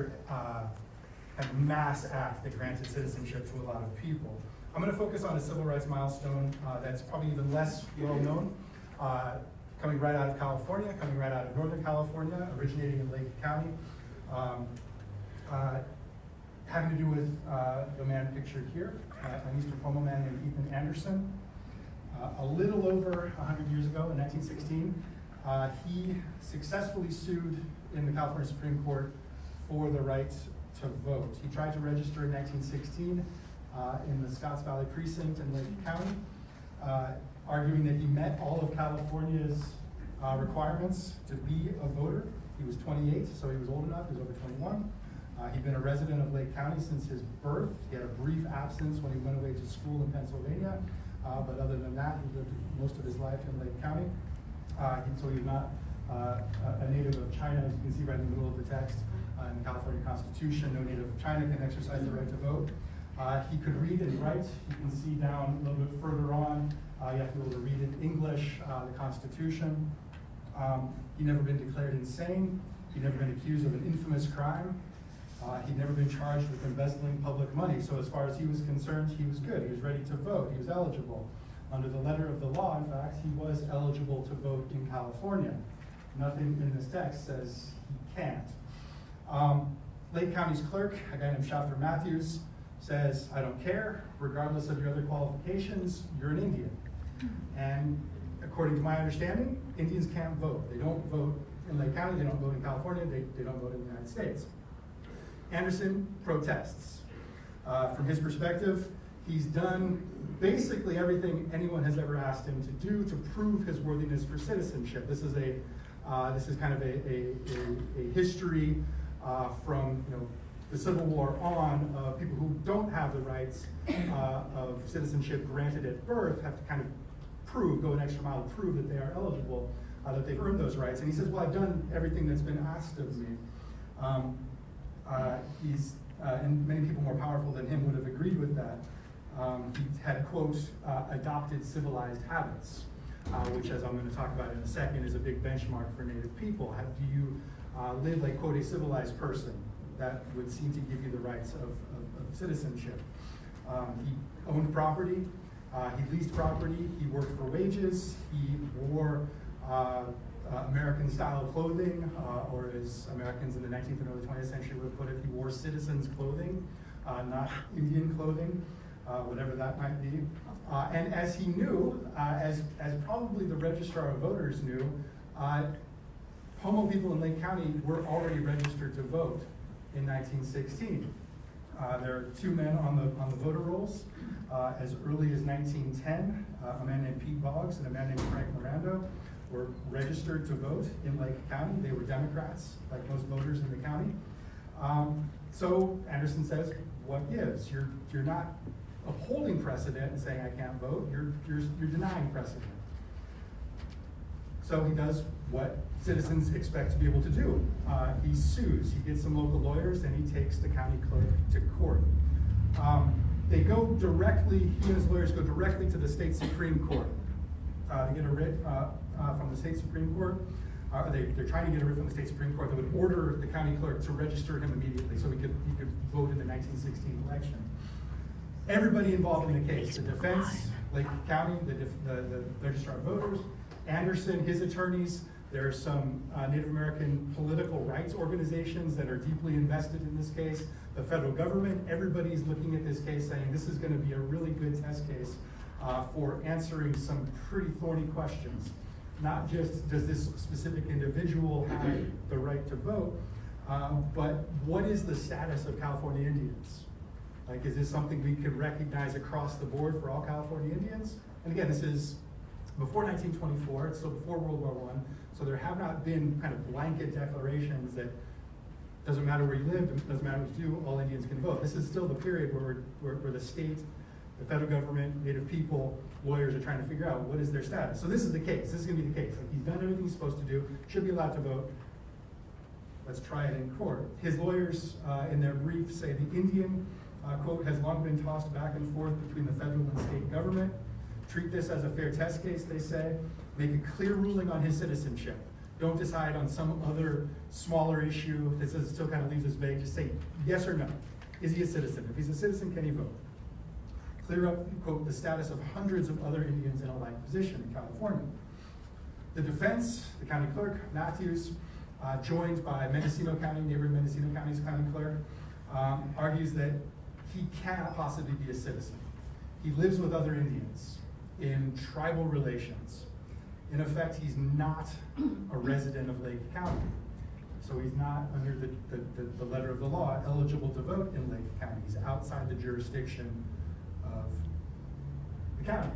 major kind of mass act that granted citizenship to a lot of people. I'm going to focus on a civil rights milestone that's probably even less well known, coming right out of California, coming right out of Northern California, originating in Lake County, having to do with the man pictured here, an Eastern Pomo man named Ethan Anderson. A little over 100 years ago, in 1916, he successfully sued in the California Supreme Court for the right to vote. He tried to register in 1916 in the Scotts Valley precinct in Lake County, arguing that he met all of California's requirements to be a voter. He was 28, so he was old enough, he was over 21. He'd been a resident of Lake County since his birth. He had a brief absence when he went away to school in Pennsylvania, but other than that, he lived most of his life in Lake County. So he's not a native of China, as you can see right in the middle of the text. In the California Constitution, no native of China can exercise the right to vote. He could read and write. You can see down a little bit further on, you have to be able to read in English, the Constitution. He'd never been declared insane. He'd never been accused of an infamous crime. He'd never been charged with embezzling public money. So as far as he was concerned, he was good. He was ready to vote. He was eligible. Under the letter of the law, in fact, he was eligible to vote in California. Nothing in this text says he can't. Lake County's clerk, a guy named Shafter Matthews, says, I don't care, regardless of your other qualifications, you're an Indian. And according to my understanding, Indians can't vote. They don't vote in Lake County, they don't vote in California, they don't vote in the United States. Anderson protests. From his perspective, he's done basically everything anyone has ever asked him to do to prove his worthiness for citizenship. This is kind of a history from the Civil War on, people who don't have the rights of citizenship granted at birth have to kind of go an extra mile to prove that they are eligible, that they've earned those rights. And he says, well, I've done everything that's been asked of me. And many people more powerful than him would have agreed with that. He had, quote, adopted civilized habits, which, as I'm going to talk about in a second, is a big benchmark for Native people. How do you live like, quote, a civilized person? That would seem to give you the rights of citizenship. He owned property, he leased property, he worked for wages, he wore American-style clothing, or as Americans in the 19th and early 20th century would put it, he wore citizens' clothing, not Indian clothing, whatever that might be. And as he knew, as probably the registrar of voters knew, Pomo people in Lake County were already registered to vote in 1916. There are two men on the voter rolls. As early as 1910, a man named Pete Boggs and a man named Frank Miranda were registered to vote in Lake County. They were Democrats, like most voters in the county. So Anderson says, what gives? You're not upholding precedent and saying I can't vote, you're denying precedent. So he does what citizens expect to be able to do. He sues, he gets some local lawyers, and he takes the county clerk to court. They go directly, he and his lawyers go directly to the state Supreme Court. They get a writ from the state Supreme Court. They're trying to get a writ from the state Supreme Court that would order the county clerk to register him immediately so he could vote in the 1916 election. Everybody involved in the case, the defense, Lake County, the registrar of voters, Anderson, his attorneys. There are some Native American political rights organizations that are deeply invested in this case. The federal government, everybody's looking at this case saying this is going to be a really good test case for answering some pretty thorny questions. Not just does this specific individual have the right to vote, but what is the status of California Indians? Like, is this something we could recognize across the board for all California Indians? And again, this is before 1924, it's still before World War I, so there have not been kind of blanket declarations that doesn't matter where you live, doesn't matter what you do, all Indians can vote. This is still the period where the state, the federal government, Native people, lawyers are trying to figure out what is their status. So this is the case, this is gonna be the case. Like, he's done everything he's supposed to do, should be allowed to vote. Let's try it in court. His lawyers in their brief say the Indian, quote, has long been tossed back and forth between the federal and state government. Treat this as a fair test case, they say. Make a clear ruling on his citizenship. Don't decide on some other smaller issue that says, still kind of leaves us vague. Just say yes or no. Is he a citizen? If he's a citizen, can he vote? Clear up, quote, the status of hundreds of other Indians in a like position in California. The defense, the county clerk, Matthews, joined by Mendocino County, neighboring Mendocino County's county clerk, argues that he cannot possibly be a citizen. He lives with other Indians in tribal relations. In effect, he's not a resident of Lake County. So he's not, under the letter of the law, eligible to vote in Lake County. He's outside the jurisdiction of the county.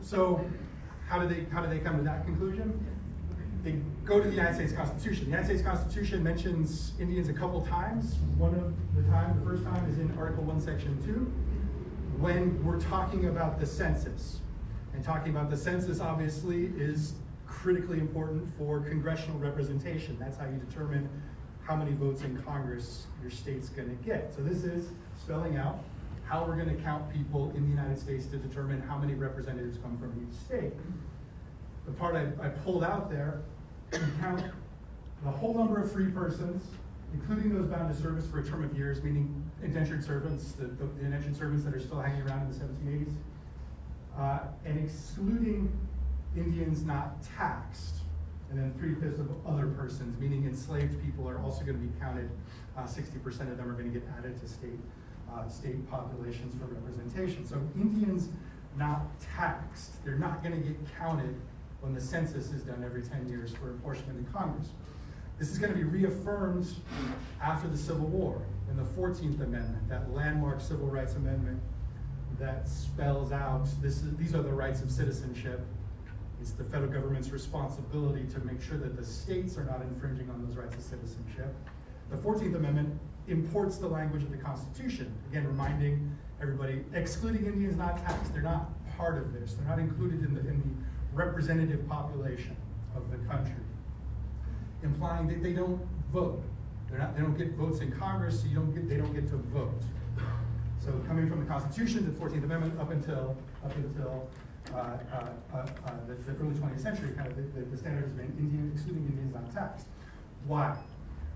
So how do they come to that conclusion? They go to the United States Constitution. The United States Constitution mentions Indians a couple times. The first time is in Article 1, Section 2, when we're talking about the census. And talking about the census, obviously, is critically important for congressional representation. That's how you determine how many votes in Congress your state's gonna get. So this is spelling out how we're gonna count people in the United States to determine how many representatives come from each state. The part I pulled out there, you count the whole number of free persons, including those bound to service for a term of years, meaning indentured servants, the indentured servants that are still hanging around in the 1780s, and excluding Indians not taxed, and then 3/5 of other persons, meaning enslaved people, are also going to be counted. 60% of them are going to get added to state populations for representation. So Indians not taxed, they're not going to get counted when the census is done every 10 years for apportionment in Congress. This is going to be reaffirmed after the Civil War in the 14th Amendment, that landmark civil rights amendment that spells out these are the rights of citizenship. It's the federal government's responsibility to make sure that the states are not infringing on those rights of citizenship. The 14th Amendment imports the language of the Constitution, again reminding everybody, excluding Indians not taxed. They're not part of this. They're not included in the representative population of the country, implying that they don't vote. They don't get votes in Congress, so they don't get to vote. So coming from the Constitution to the 14th Amendment up until the early 20th century, kind of the standard has been excluding Indians not taxed. Why?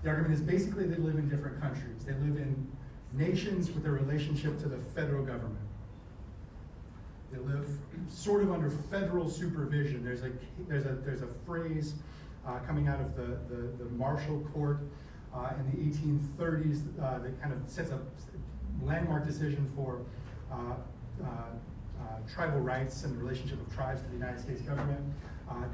The argument is basically they live in different countries. They live in nations with a relationship to the federal government. They live sort of under federal supervision. There's a phrase coming out of the Marshall Court in the 1830s that kind of sets a landmark decision for tribal rights and the relationship of tribes to the United States government.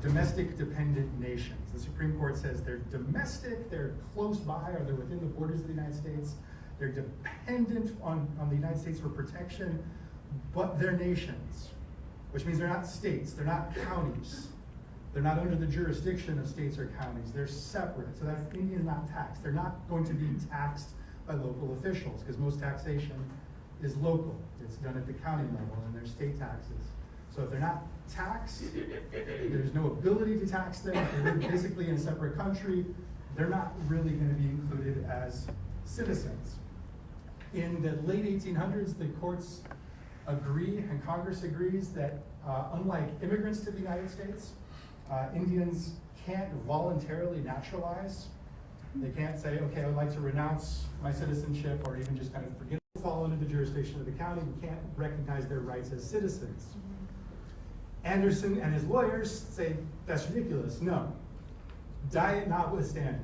Domestic dependent nations. The Supreme Court says they're domestic, they're close by, or they're within the borders of the United States. They're dependent on the United States for protection, but they're nations, which means they're not states, they're not counties. They're not under the jurisdiction of states or counties. They're separate, so that's Indian not taxed. They're not going to be taxed by local officials, because most taxation is local. It's done at the county level, and there's state taxes. So if they're not taxed, there's no ability to tax them. If they live basically in a separate country, they're not really going to be included as citizens. In the late 1800s, the courts agree, and Congress agrees, that unlike immigrants to the United States, Indians can't voluntarily naturalize. They can't say, okay, I would like to renounce my citizenship, or even just kind of forget to fall under the jurisdiction of the county. We can't recognize their rights as citizens. Anderson and his lawyers say, that's ridiculous. No. Diet notwithstanding.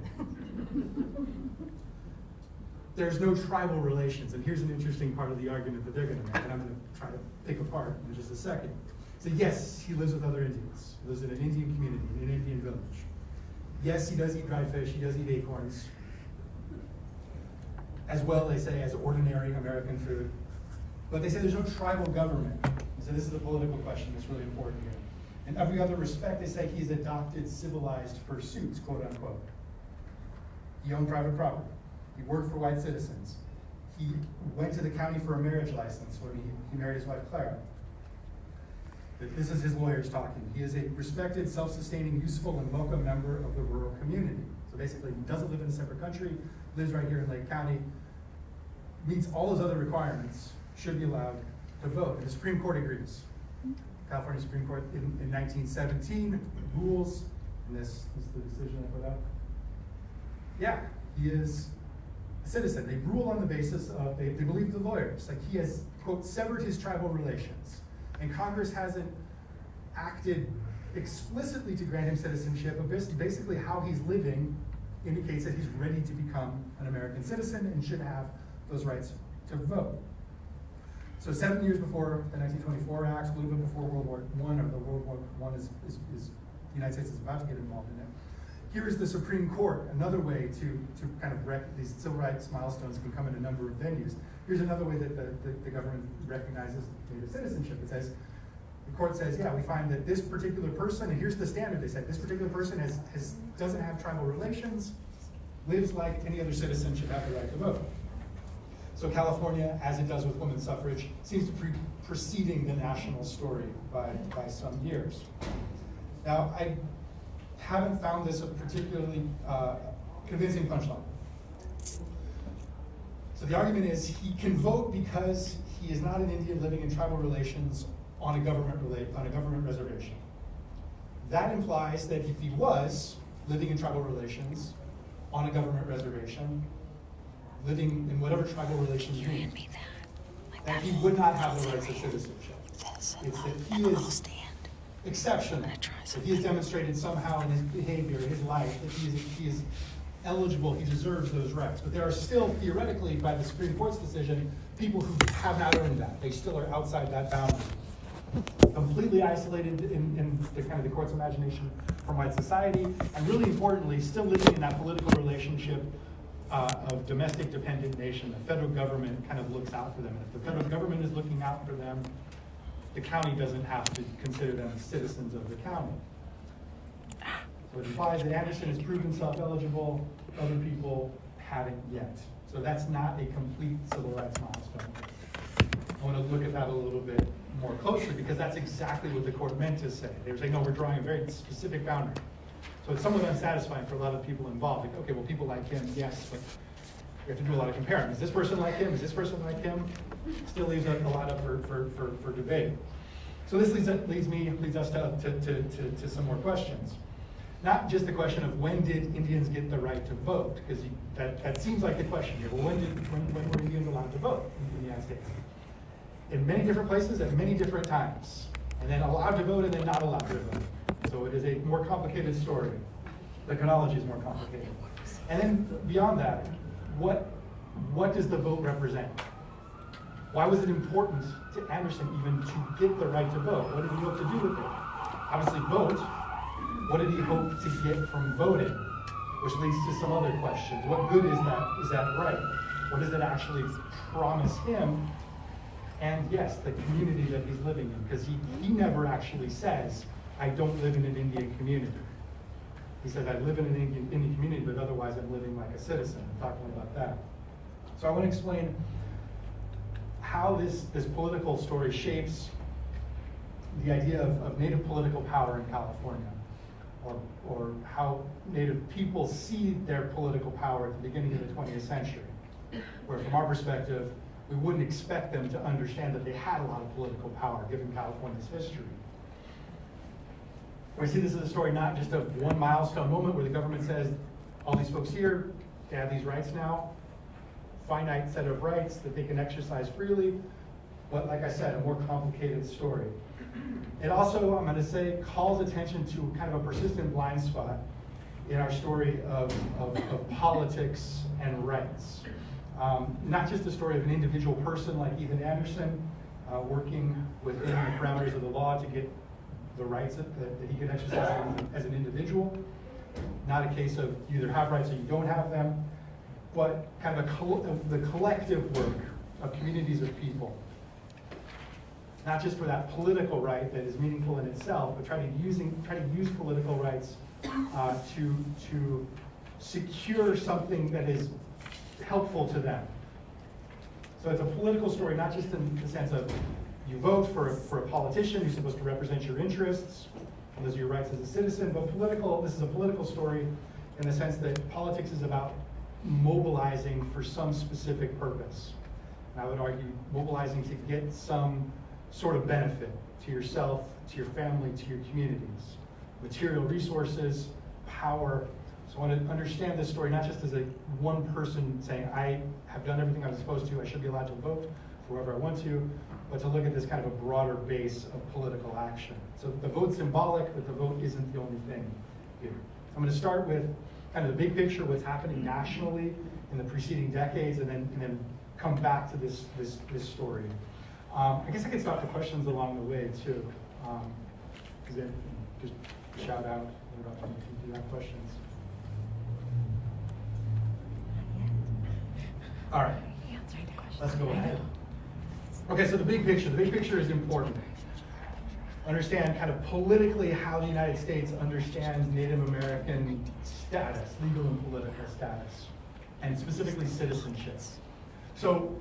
There's no tribal relations, and here's an interesting part of the argument that they're going to make, and I'm going to try to pick apart in just a second. So yes, he lives with other Indians. He lives in an Indian community, in an Indian village. Yes, he does eat dry fish, he does eat acorns. As well, they say, as ordinary American food. But they say there's no tribal government. So this is a political question that's really important here. In every other respect, they say he's adopted civilized pursuits, quote unquote. He owned private property. He worked for white citizens. He went to the county for a marriage license when he married his wife, Clara. This is his lawyers talking. He is a respected, self-sustaining, useful, and welcome member of the rural community. So basically, he doesn't live in a separate country, lives right here in Lake County, meets all those other requirements, should be allowed to vote. And the Supreme Court agrees. California Supreme Court in 1917 rules And this is the decision I put up. Yeah, he is a citizen. They rule on the basis of, they believe the lawyers, like he has, quote, severed his tribal relations. And Congress hasn't acted explicitly to grant him citizenship, but basically how he's living indicates that he's ready to become an American citizen and should have those rights to vote. So 7 years before the 1924 Act, a little bit before World War I, or the World War I is the United States is about to get involved in it. Here is the Supreme Court, another way to kind of these civil rights milestones can come in a number of venues. Here's another way that the government recognizes native citizenship. It says, the court says, yeah, we find that this particular person, and here's the standard they said, this particular person doesn't have tribal relations, lives like any other citizen, should have the right to vote. So California, as it does with women's suffrage, seems to be preceding the national story by some years. Now, I haven't found this a particularly convincing punchline. So the argument is he can vote because he is not an Indian living in tribal relations on a government reservation. That implies that if he was living in tribal relations on a government reservation, living in whatever tribal relations mean, that he would not have the rights of citizenship. It's that he is exceptional, that he has demonstrated somehow in his behavior, his life, that he is eligible, he deserves those rights. But there are still, theoretically, by the Supreme Court's decision, people who have not earned that. They still are outside that boundary. Completely isolated in the kind of the court's imagination from white society, and really importantly, still living in that political relationship of domestic dependent nation. The federal government kind of looks out for them. And if the federal government is looking out for them, the county doesn't have to consider them citizens of the county. So it implies that Anderson has proven himself eligible, other people haven't yet. So that's not a complete civil rights milestone. I want to look at that a little bit more closely because that's exactly what the court meant to say. They were saying, no, we're drawing a very specific boundary. So it's somewhat unsatisfying for a lot of people involved. Like, okay, well, people like him, yes, but we have to do a lot of comparing. Is this person like him? Is this person like him? Still leaves a lot up for debate. So this leads us to some more questions. Not just the question of when did Indians get the right to vote, because that seems like the question here. Well, when were Indians allowed to vote in the United States? In many different places at many different times, and then allowed to vote and then not allowed to vote. So it is a more complicated story. The chronology is more complicated. And then beyond that, what does the vote represent? Why was it important to Anderson even to get the right to vote? What did he hope to do with it? Obviously vote. What did he hope to get from voting? Which leads to some other questions. What good is that right? What does it actually promise him? And yes, the community that he's living in, because he never actually says, I don't live in an Indian community. He says, I live in an Indian community, but otherwise I'm living like a citizen. I'm talking about that. So I want to explain how this political story shapes the idea of Native political power in California, or how Native people see their political power at the beginning of the 20th century, where from our perspective, we wouldn't expect them to understand that they had a lot of political power given California's history. We see this as a story not just of one milestone moment where the government says, all these folks here, they have these rights now, finite set of rights that they can exercise freely, but like I said, a more complicated story. It also, I'm going to say, calls attention to kind of a persistent blind spot in our story of politics and rights. Not just the story of an individual person like Ethan Anderson working within the parameters of the law to get the rights that he can exercise as an individual. Not a case of you either have rights or you don't have them, but kind of the collective work of communities of people. Not just for that political right that is meaningful in itself, but try to use political rights to secure something that is helpful to them. So it's a political story, not just in the sense of you vote for a politician who's supposed to represent your interests, and those are your rights as a citizen, but this is a political story in the sense that politics is about mobilizing for some specific purpose. And I would argue mobilizing to get some sort of benefit to yourself, to your family, to your communities. material resources, power. So I want to understand this story not just as a one person saying, I have done everything I was supposed to, I should be allowed to vote for whoever I want to, but to look at this kind of a broader base of political action. So the vote's symbolic, but the vote isn't the only thing here. I'm going to start with kind of the big picture, what's happening nationally in the preceding decades, and then come back to this story. I guess I could stop for questions along the way too. Just shout out if you have questions. All right, let's go ahead. Okay, so the big picture is important. Understand kind of politically how the United States understands Native American status, legal and political status, and specifically citizenship. So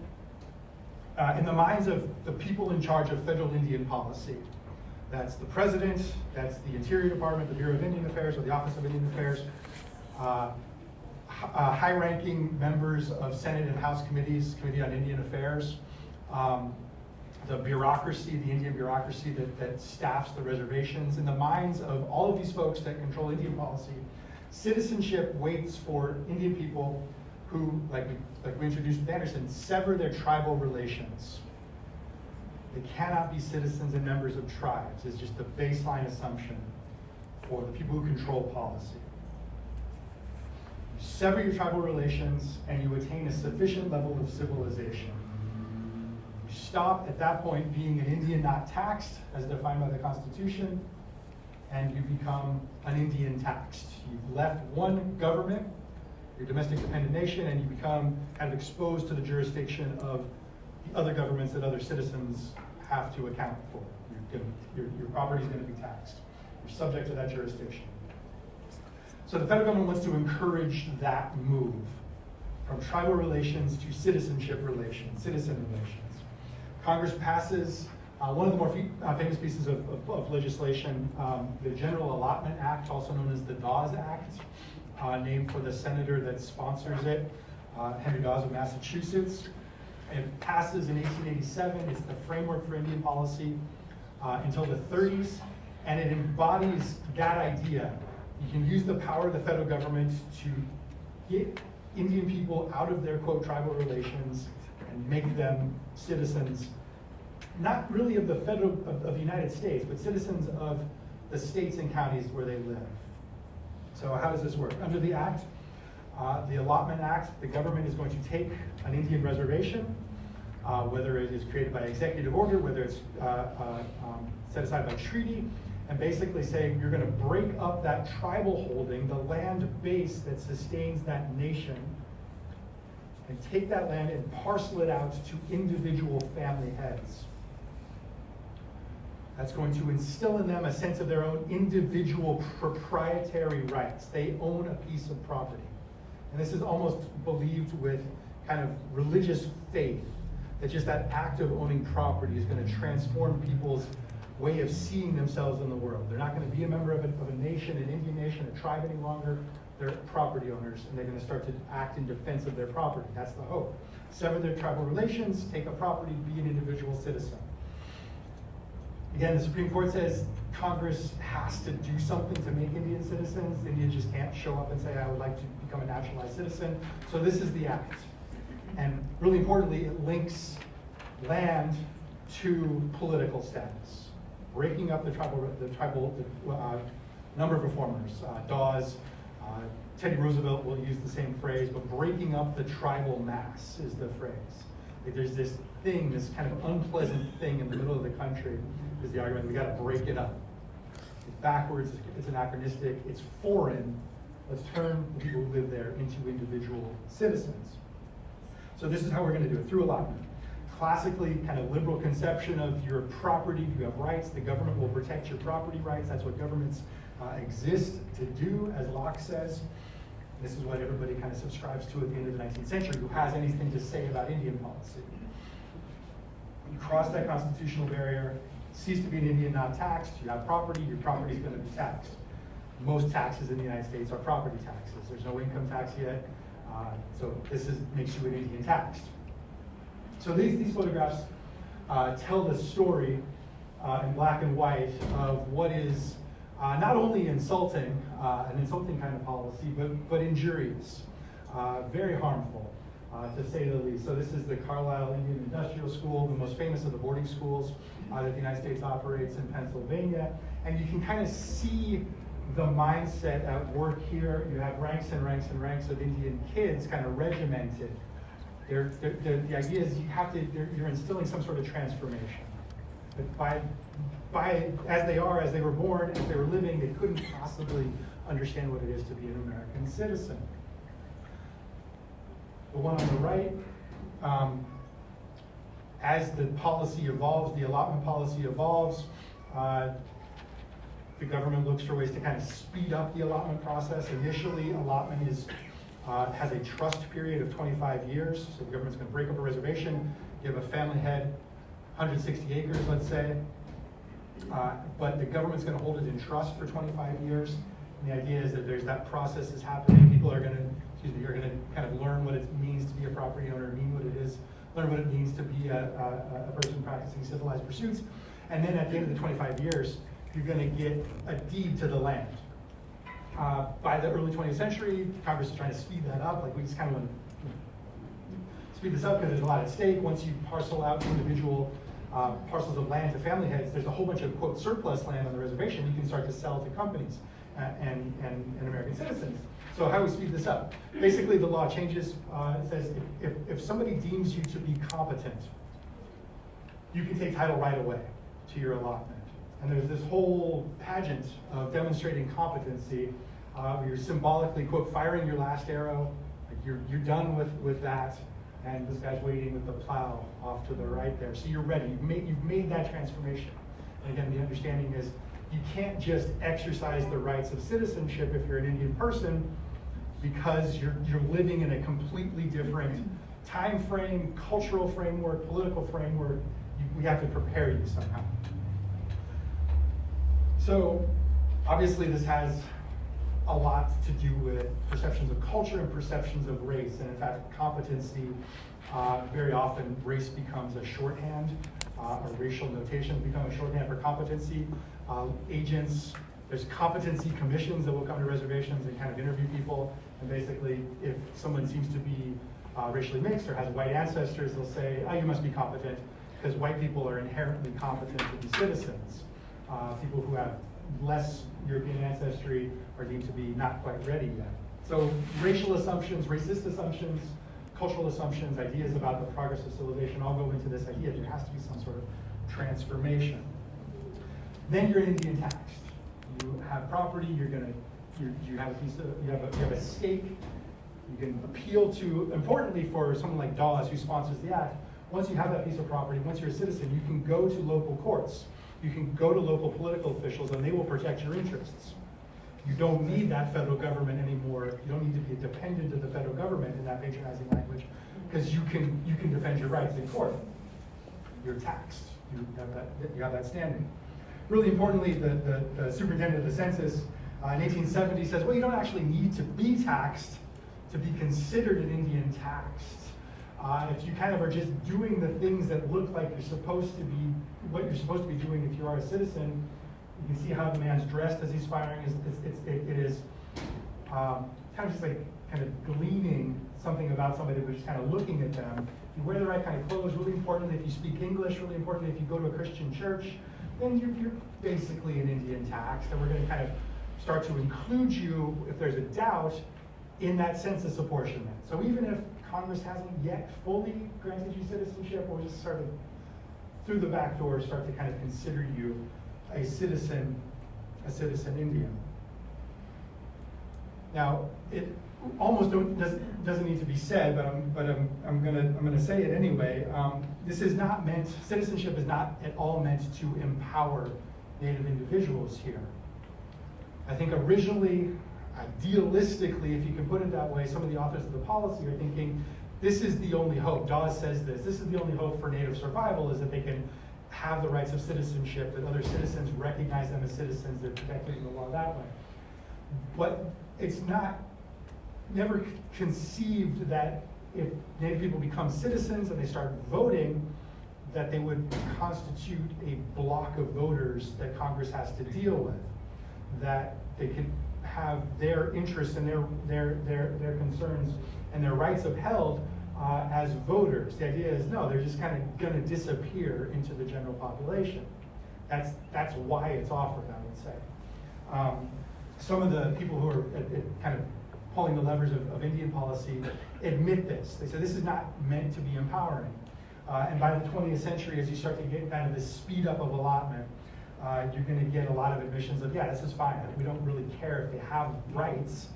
in the minds of the people in charge of federal Indian policy, that's the president, that's the Interior Department, the Bureau of Indian Affairs, or the Office of Indian Affairs, high-ranking members of Senate and House committees, Committee on Indian Affairs, the bureaucracy, the Indian bureaucracy that staffs the reservations. In the minds of all of these folks that control Indian policy, citizenship waits for Indian people who, like we introduced with Anderson, sever their tribal relations. They cannot be citizens and members of tribes. It's just the baseline assumption for the people who control policy. You sever your tribal relations and you attain a sufficient level of civilization. You stop at that point being an Indian not taxed, as defined by the Constitution, and you become an Indian taxed. You've left one government, your domestic dependent nation, and you become kind of exposed to the jurisdiction of the other governments that other citizens have to account for. Your property is going to be taxed. You're subject to that jurisdiction. So the federal government wants to encourage that move from tribal relations to citizenship relations, citizen relations. Congress passes one of the more famous pieces of legislation, the General Allotment Act, also known as the Dawes Act, named for the senator that sponsors it, Henry Dawes of Massachusetts. It passes in 1887. It's the framework for Indian policy until the 30s, and it embodies that idea. You can use the power of the federal government to get Indian people out of their, quote, tribal relations and make them citizens, not really of the of the United States, but citizens of the states and counties where they live. So how does this work? Under the Act, the Allotment Act, the government is going to take an Indian reservation, whether it is created by executive order, whether it's set aside by treaty, and basically say you're going to break up that tribal holding, the land base that sustains that nation, and take that land and parcel it out to individual family heads. That's going to instill in them a sense of their own individual proprietary rights. They own a piece of property. And this is almost believed with kind of religious faith, that just that act of owning property is going to transform people's way of seeing themselves in the world. They're not going to be a member of a nation, an Indian nation, a tribe any longer. They're property owners, and they're going to start to act in defense of their property. That's the hope. Sever their tribal relations, take a property, be an individual citizen. Again, the Supreme Court says Congress has to do something to make Indian citizens. Indians just can't show up and say, I would like to become a naturalized citizen. So this is the act. And really importantly, it links land to political status, breaking up the tribal number of reformers. Dawes, Teddy Roosevelt will use the same phrase, but breaking up the tribal mass is the phrase. Like there's this thing, this kind of unpleasant thing in the middle of the country, is the argument. We got to break it up. It's backwards, it's anachronistic, it's foreign. Let's turn the people who live there into individual citizens. So this is how we're going to do it, through allotment. Classically, kind of liberal conception of your property, you have rights, the government will protect your property rights. That's what governments exist to do, as Locke says. This is what everybody kind of subscribes to at the end of the 19th century who has anything to say about Indian policy. You cross that constitutional barrier, cease to be an Indian not taxed, you have property, your property is going to be taxed. Most taxes in the United States are property taxes. There's no income tax yet, so this makes you an Indian taxed. So these photographs tell the story in black and white of what is Not only insulting, an insulting kind of policy, but injurious, very harmful, to say the least. So this is the Carlisle Indian Industrial School, the most famous of the boarding schools that the United States operates in Pennsylvania. And you can kind of see the mindset at work here. You have ranks and ranks and ranks of Indian kids kind of regimented. The idea is you're instilling some sort of transformation. But as they were born, as they were living, they couldn't possibly understand what it is to be an American citizen. The one on the right, as the policy evolves, the allotment policy evolves, the government looks for ways to kind of speed up the allotment process. Initially, allotment has a trust period of 25 years, so the government's going to break up a reservation, give a family head 160 acres, let's say, but the government's going to hold it in trust for 25 years. And the idea is that there's that process is happening. People are going to, you're going to kind of learn what it means to be a property owner, learn what it means to be a person practicing civilized pursuits. And then at the end of the 25 years, you're going to get a deed to the land. By the early 20th century, Congress is trying to speed that up. Like, we just kind of want to speed this up because there's a lot at stake. Once you parcel out individual parcels of land to family heads, there's a whole bunch of, quote, surplus land on the reservation you can start to sell to companies and American citizens. So how do we speed this up? Basically, the law changes. It says if somebody deems you to be competent, you can take title right away to your allotment. And there's this whole pageant of demonstrating competency where you're symbolically, quote, firing your last arrow. Like, you're done with that. And this guy's waiting with the plow off to the right there. So you're ready. You've made that transformation. And again, the understanding is you can't just exercise the rights of citizenship if you're an Indian person, because you're living in a completely different time frame, cultural framework, political framework. We have to prepare you somehow. So obviously this has a lot to do with perceptions of culture and perceptions of race. And in fact, competency, very often race becomes a shorthand, or racial notations become a shorthand for competency. Agents, there's competency commissions that will come to reservations and kind of interview people. And basically, if someone seems to be racially mixed or has white ancestors, they'll say, oh, you must be competent, because white people are inherently competent to be citizens. People who have less European ancestry are deemed to be not quite ready yet. So racial assumptions, racist assumptions, cultural assumptions, ideas about the progress of civilization all go into this idea there has to be some sort of transformation. Then you're Indian taxed. You have property, you have a piece of, you have a stake. You can appeal to, importantly for someone like Dawes who sponsors the act, once you have that piece of property, once you're a citizen, you can go to local courts. You can go to local political officials and they will protect your interests. You don't need that federal government anymore. You don't need to be dependent of the federal government in that patronizing language, because you can defend your rights in court. You're taxed. You have that standing. Really importantly, the superintendent of the census in 1870 says, well, you don't actually need to be taxed to be considered an Indian taxed. If you kind of are just doing the things that look like you're supposed to be, what you're supposed to be doing if you are a citizen, you can see how the man's dressed as he's firing. It is kind of just like kind of gleaning something about somebody, which is kind of looking at them. You wear the right kind of clothes, really important if you speak English, really important if you go to a Christian church, then you're basically an Indian tax. And we're going to kind of start to include you, if there's a doubt, in that census apportionment. So even if Congress hasn't yet fully granted you citizenship, we'll just sort of, through the back door, start to kind of consider you a citizen Indian. Now, it almost doesn't need to be said, but I'm gonna say it anyway. This is not meant, citizenship is not at all meant to empower Native individuals here. I think originally, idealistically, if you can put it that way, some of the authors of the policy are thinking, this is the only hope. Dawes says this is the only hope for Native survival, is that they can have the rights of citizenship, that other citizens recognize them as citizens, they're protected in the law that way. But it's never conceived that if Native people become citizens and they start voting, that they would constitute a block of voters that Congress has to deal with. that they could have their interests and their concerns and their rights upheld as voters. The idea is, no, they're just kind of going to disappear into the general population. That's why it's offered, I would say. Some of the people who are kind of pulling the levers of Indian policy admit this. They say this is not meant to be empowering. And by the 20th century, as you start to get kind of this speed up of allotment, you're going to get a lot of admissions of, yeah, this is fine. We don't really care if they have rights.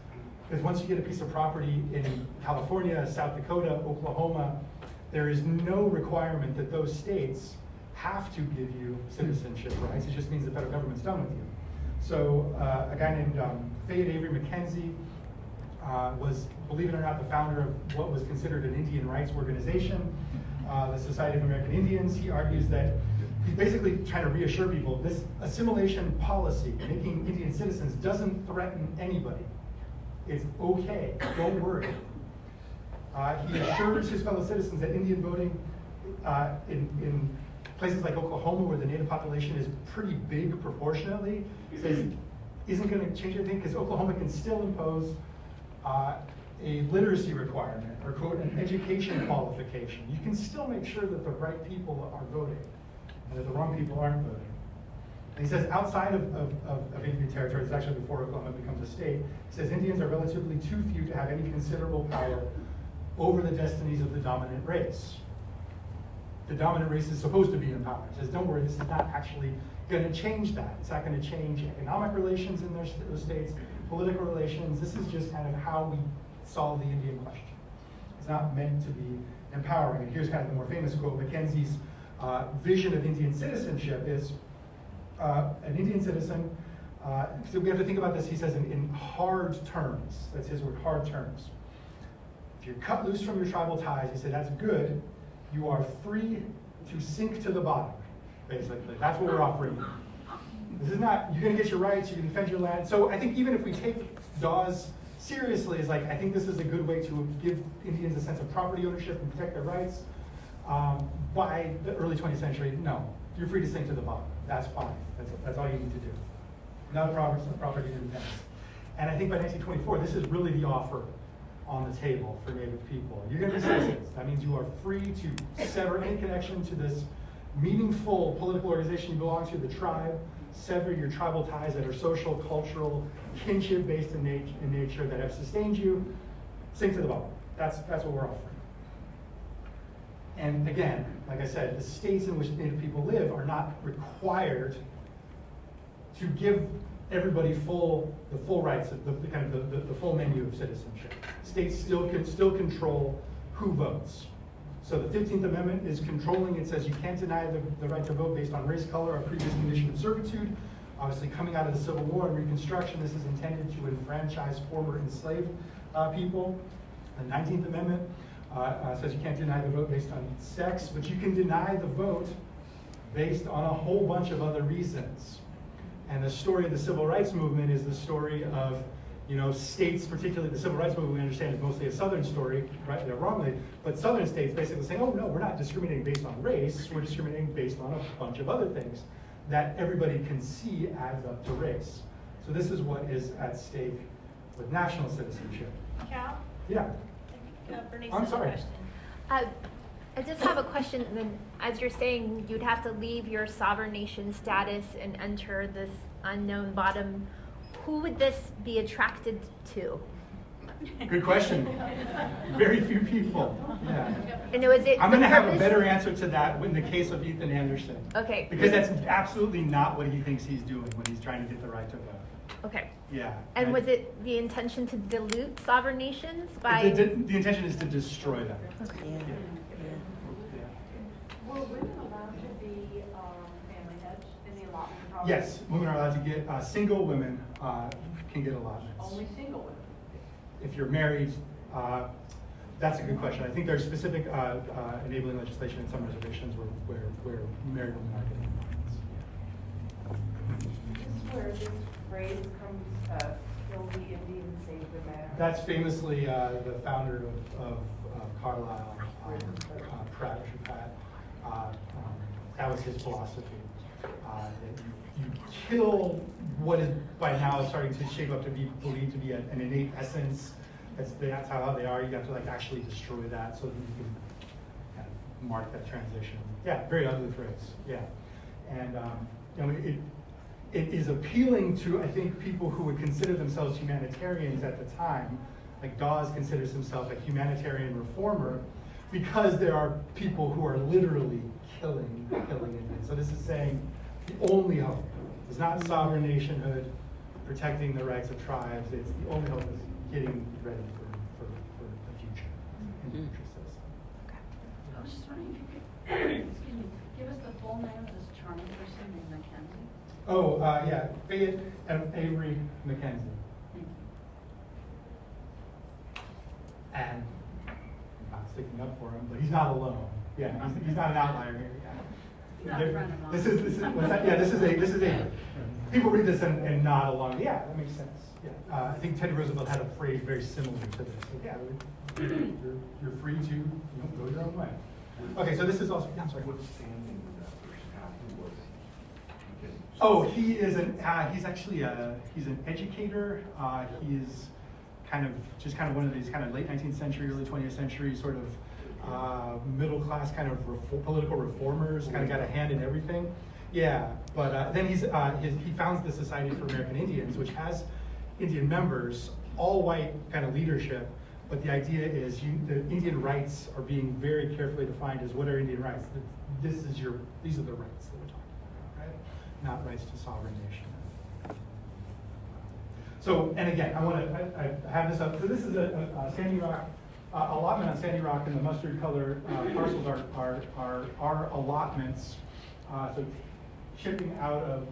Because once you get a piece of property in California, South Dakota, Oklahoma, there is no requirement that those states have to give you citizenship rights. It just means the federal government's done with you. So a guy named Fayette Avery McKenzie was, believe it or not, the founder of what was considered an Indian rights organization, the Society of American Indians. He argues that he's basically trying to reassure people this assimilation policy, making Indian citizens, doesn't threaten anybody. It's okay, don't worry. He assures his fellow citizens that Indian voting in places like Oklahoma, where the native population is pretty big proportionately, says isn't going to change anything because Oklahoma can still impose a literacy requirement or, quote, an education qualification. You can still make sure that the right people are voting and that the wrong people aren't voting. And he says outside of Indian territory, it's actually before Oklahoma becomes a state, he says Indians are relatively too few to have any considerable power over the destinies of the dominant race. The dominant race is supposed to be empowered. He says, don't worry, this is not actually going to change that. It's not going to change economic relations in those states, political relations. This is just kind of how we solve the Indian question. It's not meant to be empowering. And here's kind of the more famous quote. Mackenzie's vision of Indian citizenship is an Indian citizen, so we have to think about this, he says, in hard terms. That's his word, hard terms. If you're cut loose from your tribal ties, he said, that's good. You are free to sink to the bottom, basically. That's what we're offering you. This is not, you're going to get your rights, you can defend your land. So I think even if we take Dawes seriously, is like, I think this is a good way to give Indians a sense of property ownership and protect their rights. By the early 20th century, no, you're free to sink to the bottom. That's fine. That's all you need to do. Not property independence. And I think by 1924, this is really the offer on the table for Native people. You're going to be citizens. That means you are free to sever any connection to this meaningful political organization you belong to, the tribe, sever your tribal ties that are social, cultural, kinship-based in nature that have sustained you, sink to the bottom. That's what we're offering. And again, like I said, the states in which Native people live are not required to give everybody the full rights of the full menu of citizenship. States still control who votes. So the 15th Amendment is controlling. It says you can't deny the right to vote based on race, color, or previous condition of servitude. Obviously, coming out of the Civil War and Reconstruction, this is intended to enfranchise former enslaved people. The 19th Amendment says you can't deny the vote based on sex, but you can deny the vote based on a whole bunch of other reasons. And the story of the Civil Rights Movement is the story of, states, particularly the Civil Rights Movement, we understand is mostly a Southern story, right there wrongly, but Southern states basically saying, oh no, we're not discriminating based on race, we're discriminating based on a bunch of other things that everybody can see adds up to race. So this is what is at stake with national citizenship. Cal? Yeah. Bernice I'm has a sorry. question. I just have a question. Then, as you're saying, you'd have to leave your sovereign nation status and enter this unknown bottom. Who would this be attracted to? Good question. Very few people. Yeah. And was it? I'm going to have a better answer to that in the case of Ethan Anderson. Okay. Because that's absolutely not what he thinks he's doing when he's trying to get the right to vote. Okay. Yeah. And was it the intention to dilute sovereign nations by? The intention is to destroy them. Okay. Yeah. Were women allowed to be family heads in the allotment process? Yes, women are allowed to get, single women can get allotments. Only single women? If you're married, that's a good question. I think there's specific enabling legislation in some reservations where married women are getting allotments. This is where this phrase comes, kill the Indian, save the man. That's famously the founder of Carlisle, Pratt. That was his philosophy. That you kill what is by now starting to shape up to be believed to be an innate essence. That's how they are. You have to like actually destroy that so that you can kind of mark that transition. Yeah, very ugly phrase. Yeah, and you know, it is appealing to, I think, people who would consider themselves humanitarians at the time. Like Dawes considers himself a humanitarian reformer because there are people who are literally killing Indians. So this is saying the only hope is not sovereign nationhood, protecting the rights of tribes. It's the only hope is getting ready for the future and the future citizen. I was just wondering if you could, excuse me, give us the full name of this charming person named Mackenzie. Oh, yeah, Fayette Avery Mackenzie. Thank you. And I'm not sticking up for him, but he's not alone. Yeah, he's not an outlier here. He's not a friend of mine. This is what's that? Yeah, this is a people read this and nod along. Yeah, that makes sense. Yeah, I think Teddy Roosevelt had a phrase very similar to this. So, yeah, you're free to go your own way. Okay, so this is also. Yeah, I'm sorry. What standing was that person? Who was he? Oh, he is he's actually he's an educator. He is kind of one of these kind of late 19th century, early 20th century sort of middle class kind of political reformers. Kind of got a hand in everything. Yeah, but then he founds the Society for American Indians, which has Indian members, all white kind of leadership. But the idea is the Indian rights are being very carefully defined as what are Indian rights. These are the rights that we're talking about, right? Not rights to sovereign nation. So, and again, I have this up. So this is a Sandy Rock allotment on Sandy Rock, and the mustard color parcels are allotments. So shipping out of.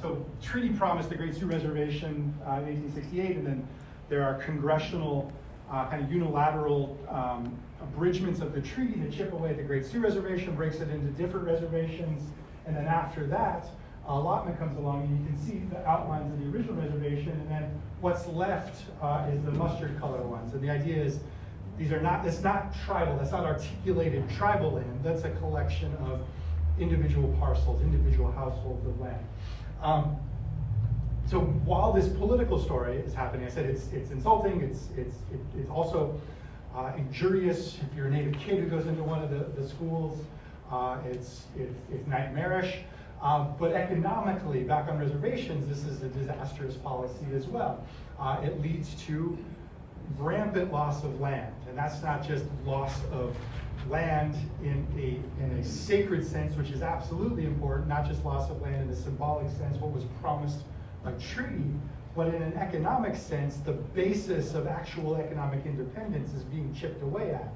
So treaty promised the Great Sioux Reservation in 1868, and then there are congressional kind of unilateral abridgments of the treaty that chip away at the Great Sioux Reservation, breaks it into different reservations, and then after that, allotment comes along, and you can see the outlines of the original reservation, and then what's left is the mustard color ones. And the idea is it's not tribal, that's not articulated tribal land, that's a collection of individual parcels, individual households of land. So while this political story is happening, I said it's insulting, it's also injurious. If you're a Native kid who goes into one of the schools, it's nightmarish. But economically, back on reservations, this is a disastrous policy as well. It leads to rampant loss of land, and that's not just loss of land in a sacred sense, which is absolutely important, not just loss of land in the symbolic sense, what was promised by treaty, but in an economic sense, the basis of actual economic independence is being chipped away at.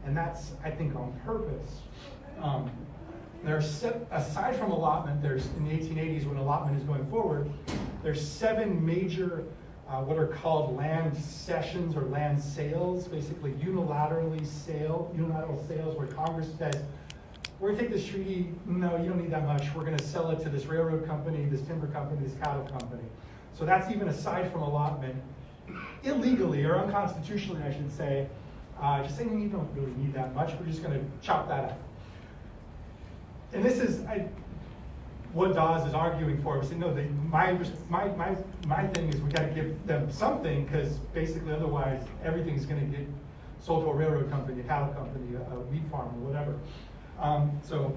And that's, I think, on purpose. Aside from allotment, there's in the 1880s when allotment is going forward, there's 7 major what are called land cessions or land sales, basically unilateral sales where Congress says, we're gonna take this treaty, no, you don't need that much, we're gonna sell it to this railroad company, this timber company, this cattle company. So that's even aside from allotment, illegally or unconstitutionally, I should say, just saying you don't really need that much, we're just gonna chop that up. And this is what Dawes is arguing for. We say, no, my thing is we got to give them something, because basically otherwise everything's going to get sold to a railroad company, a cattle company, a wheat farm, or whatever. So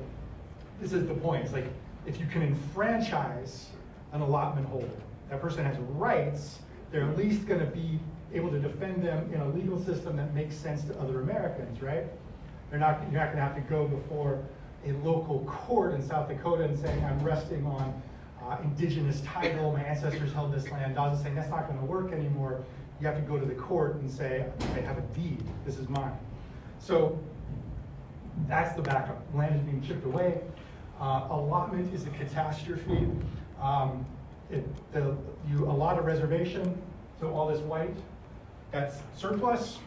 this is the point. It's like if you can enfranchise an allotment holder, that person has rights, they're at least going to be able to defend them in a legal system that makes sense to other Americans, right? You're not going to have to go before a local court in South Dakota and saying, I'm resting on indigenous title, my ancestors held this land. Dawes is saying that's not going to work anymore. You have to go to the court and say, I have a deed, this is mine. So that's the backup. Land is being chipped away. Allotment is a catastrophe. You allot a reservation, so all this white, that's surplus.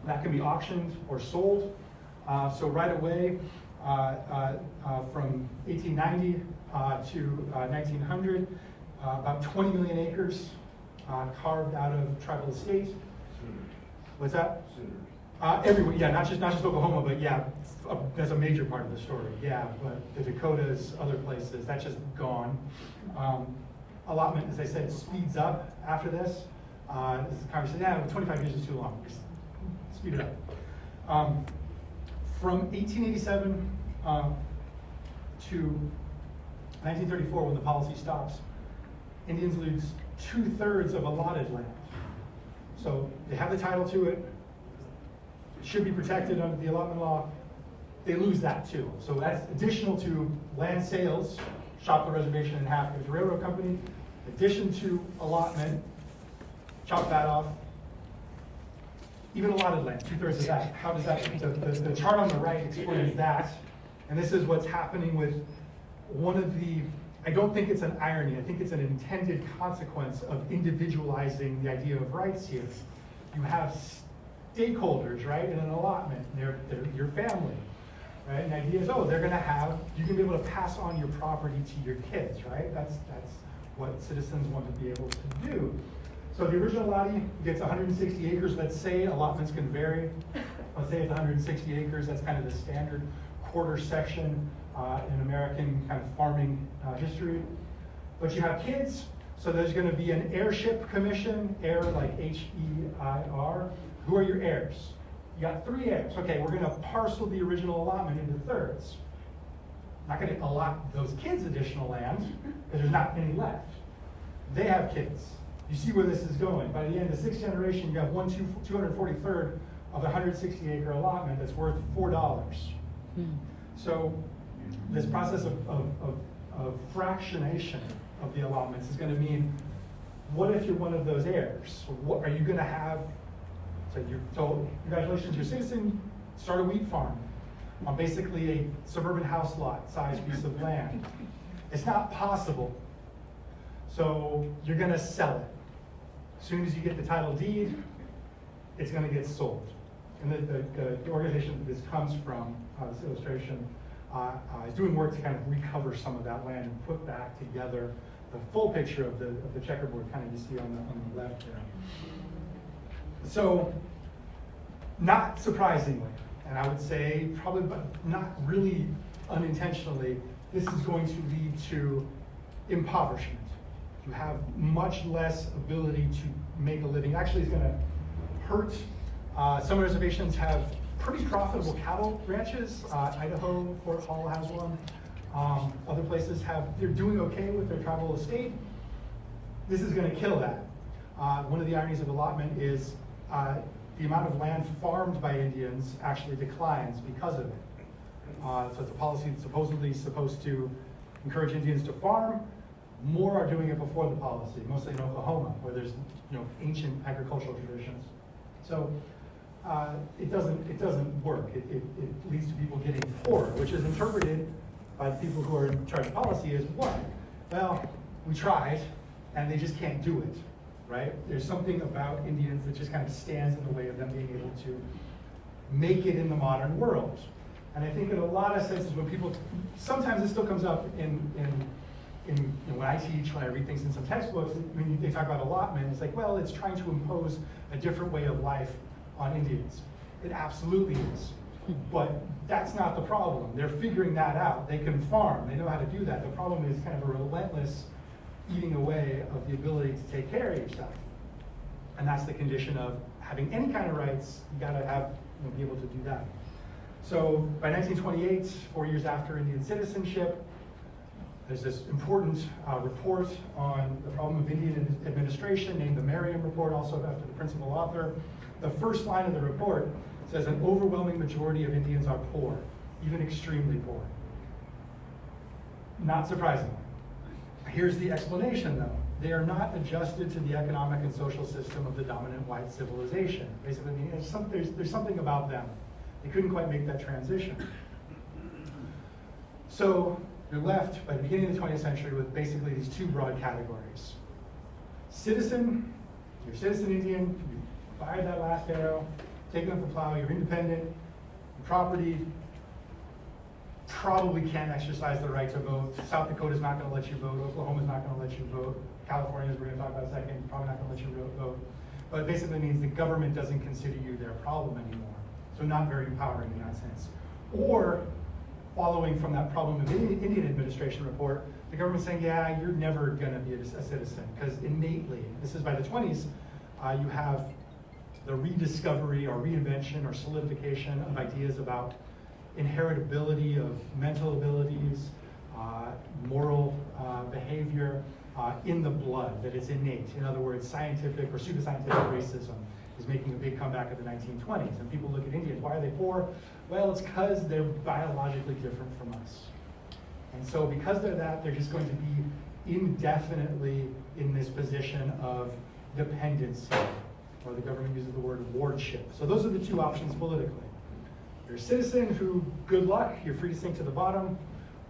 That can be auctioned or sold. So right away, from 1890 to 1900, about 20 million acres carved out of tribal estates. Sooners. What's that? Sooners. Everywhere, yeah, not just Oklahoma, but yeah, that's a major part of the story, yeah, but the Dakotas, other places, that's just gone. Allotment, as I said, speeds up after this. This is conversation, yeah, 25 years is too long, just speed it up. From 1887 to 1934, when the policy stops, Indians lose 2/3 of allotted land. So they have the title to it, should be protected under the allotment law, they lose that too. So that's additional to land sales, chop the reservation in half, give it to the railroad company, addition to allotment, chop that off. Even allotted land, 2/3 of that. How does that, the chart on the right explains that. And this is what's happening with one of the, I don't think it's an irony, I think it's an intended consequence of individualizing the idea of rights here. You have stakeholders, right, in an allotment, they're your family, right? And the idea is, oh, they're gonna have, you're gonna be able to pass on your property to your kids, right? That's what citizens want to be able to do. So the original allotee gets 160 acres, let's say, allotments can vary. Let's say it's 160 acres, that's kind of the standard quarter section in American kind of farming history. But you have kids, so there's gonna be an heirship commission, heir like H-E-I-R. Who are your heirs? You got 3 heirs. Okay, we're gonna parcel the original allotment into thirds. Not gonna allot those kids additional land, because there's not any left. They have kids. You see where this is going. By the end of the 6th generation, you have 243rd of the 160 acre allotment that's worth $4. So this process of fractionation of the allotments is gonna mean, what if you're one of those heirs? What are you gonna have? So you're told, congratulations, you're a citizen, start a wheat farm on basically a suburban house lot size piece of land. It's not possible. So you're gonna sell it. As soon as you get the title deed, it's gonna get sold. And the organization that this comes from, this illustration, is doing work to kind of recover some of that land and put back together the full picture of the checkerboard kind of you see on the left there. So, not surprisingly, and I would say probably, but not really unintentionally, this is going to lead to impoverishment. You have much less ability to make a living. Actually, it's going to hurt. Some reservations have pretty profitable cattle ranches. Idaho, Fort Hall has one. Other places they're doing okay with their tribal estate. This is going to kill that. One of the ironies of allotment is the amount of land farmed by Indians actually declines because of it. So it's a policy that's supposedly supposed to encourage Indians to farm. More are doing it before the policy, mostly in Oklahoma, where there's ancient agricultural traditions. So it doesn't work. It leads to people getting poorer, which is interpreted by the people who are in charge of policy as what? Well, we tried, and they just can't do it, right? There's something about Indians that just kind of stands in the way of them being able to make it in the modern world. And I think in a lot of senses, when people, sometimes it still comes up in when I teach, when I read things in some textbooks, when they talk about allotment, it's like, well, it's trying to impose a different way of life on Indians. It absolutely is. But that's not the problem. They're figuring that out. They can farm. They know how to do that. The problem is kind of a relentless eating away of the ability to take care of yourself. And that's the condition of having any kind of rights. You gotta have, be able to do that. So by 1928, 4 years after Indian citizenship, there's this important report on the problem of Indian administration named the Merriam Report, also after the principal author. The first line of the report says an overwhelming majority of Indians are poor, even extremely poor. Not surprisingly. Here's the explanation though. They are not adjusted to the economic and social system of the dominant white civilization. Basically, there's something about them. They couldn't quite make that transition. So you're left by the beginning of the 20th century with basically these two broad categories. Citizen, you're a citizen Indian, you fired that last arrow, taken up the plow, you're independent, your property, probably can't exercise the right to vote. South Dakota's not gonna let you vote, Oklahoma's not gonna let you vote, California, as we're gonna talk about in a second, probably not gonna let you vote. But it basically means the government doesn't consider you their problem anymore. So not very empowering in that sense. Or following from that problem of the Indian administration report, the government saying, yeah, you're never gonna be a citizen, because innately, this is by the 20s, you have the rediscovery or reinvention or solidification of ideas about inheritability of mental abilities, moral behavior in the blood, that it's innate. In other words, scientific or pseudoscientific racism is making a big comeback in the 1920s. And people look at Indians, why are they poor? Well, it's because they're biologically different from us. And so because they're that, they're just going to be indefinitely in this position of dependency, or the government uses the word wardship. So those are the two options politically. You're a citizen who, good luck, you're free to sink to the bottom,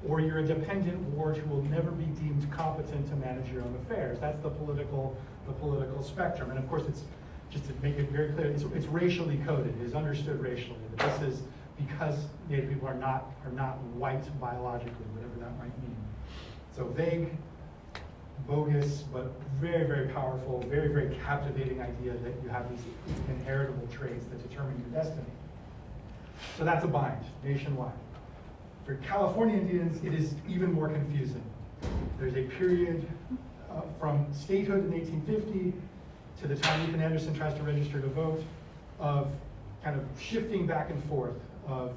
or you're a dependent ward who will never be deemed competent to manage your own affairs. That's the political spectrum. And of course, it's just to make it very clear, it's racially coded. It is understood racially that this is because Native people are not white biologically, whatever that might mean. So vague, bogus, but very, very powerful, very, very captivating idea that you have these inheritable traits that determine your destiny. So that's a bind nationwide. For California Indians, it is even more confusing. There's a period from statehood in 1850 to the time Ethan Anderson tries to register to vote of kind of shifting back and forth of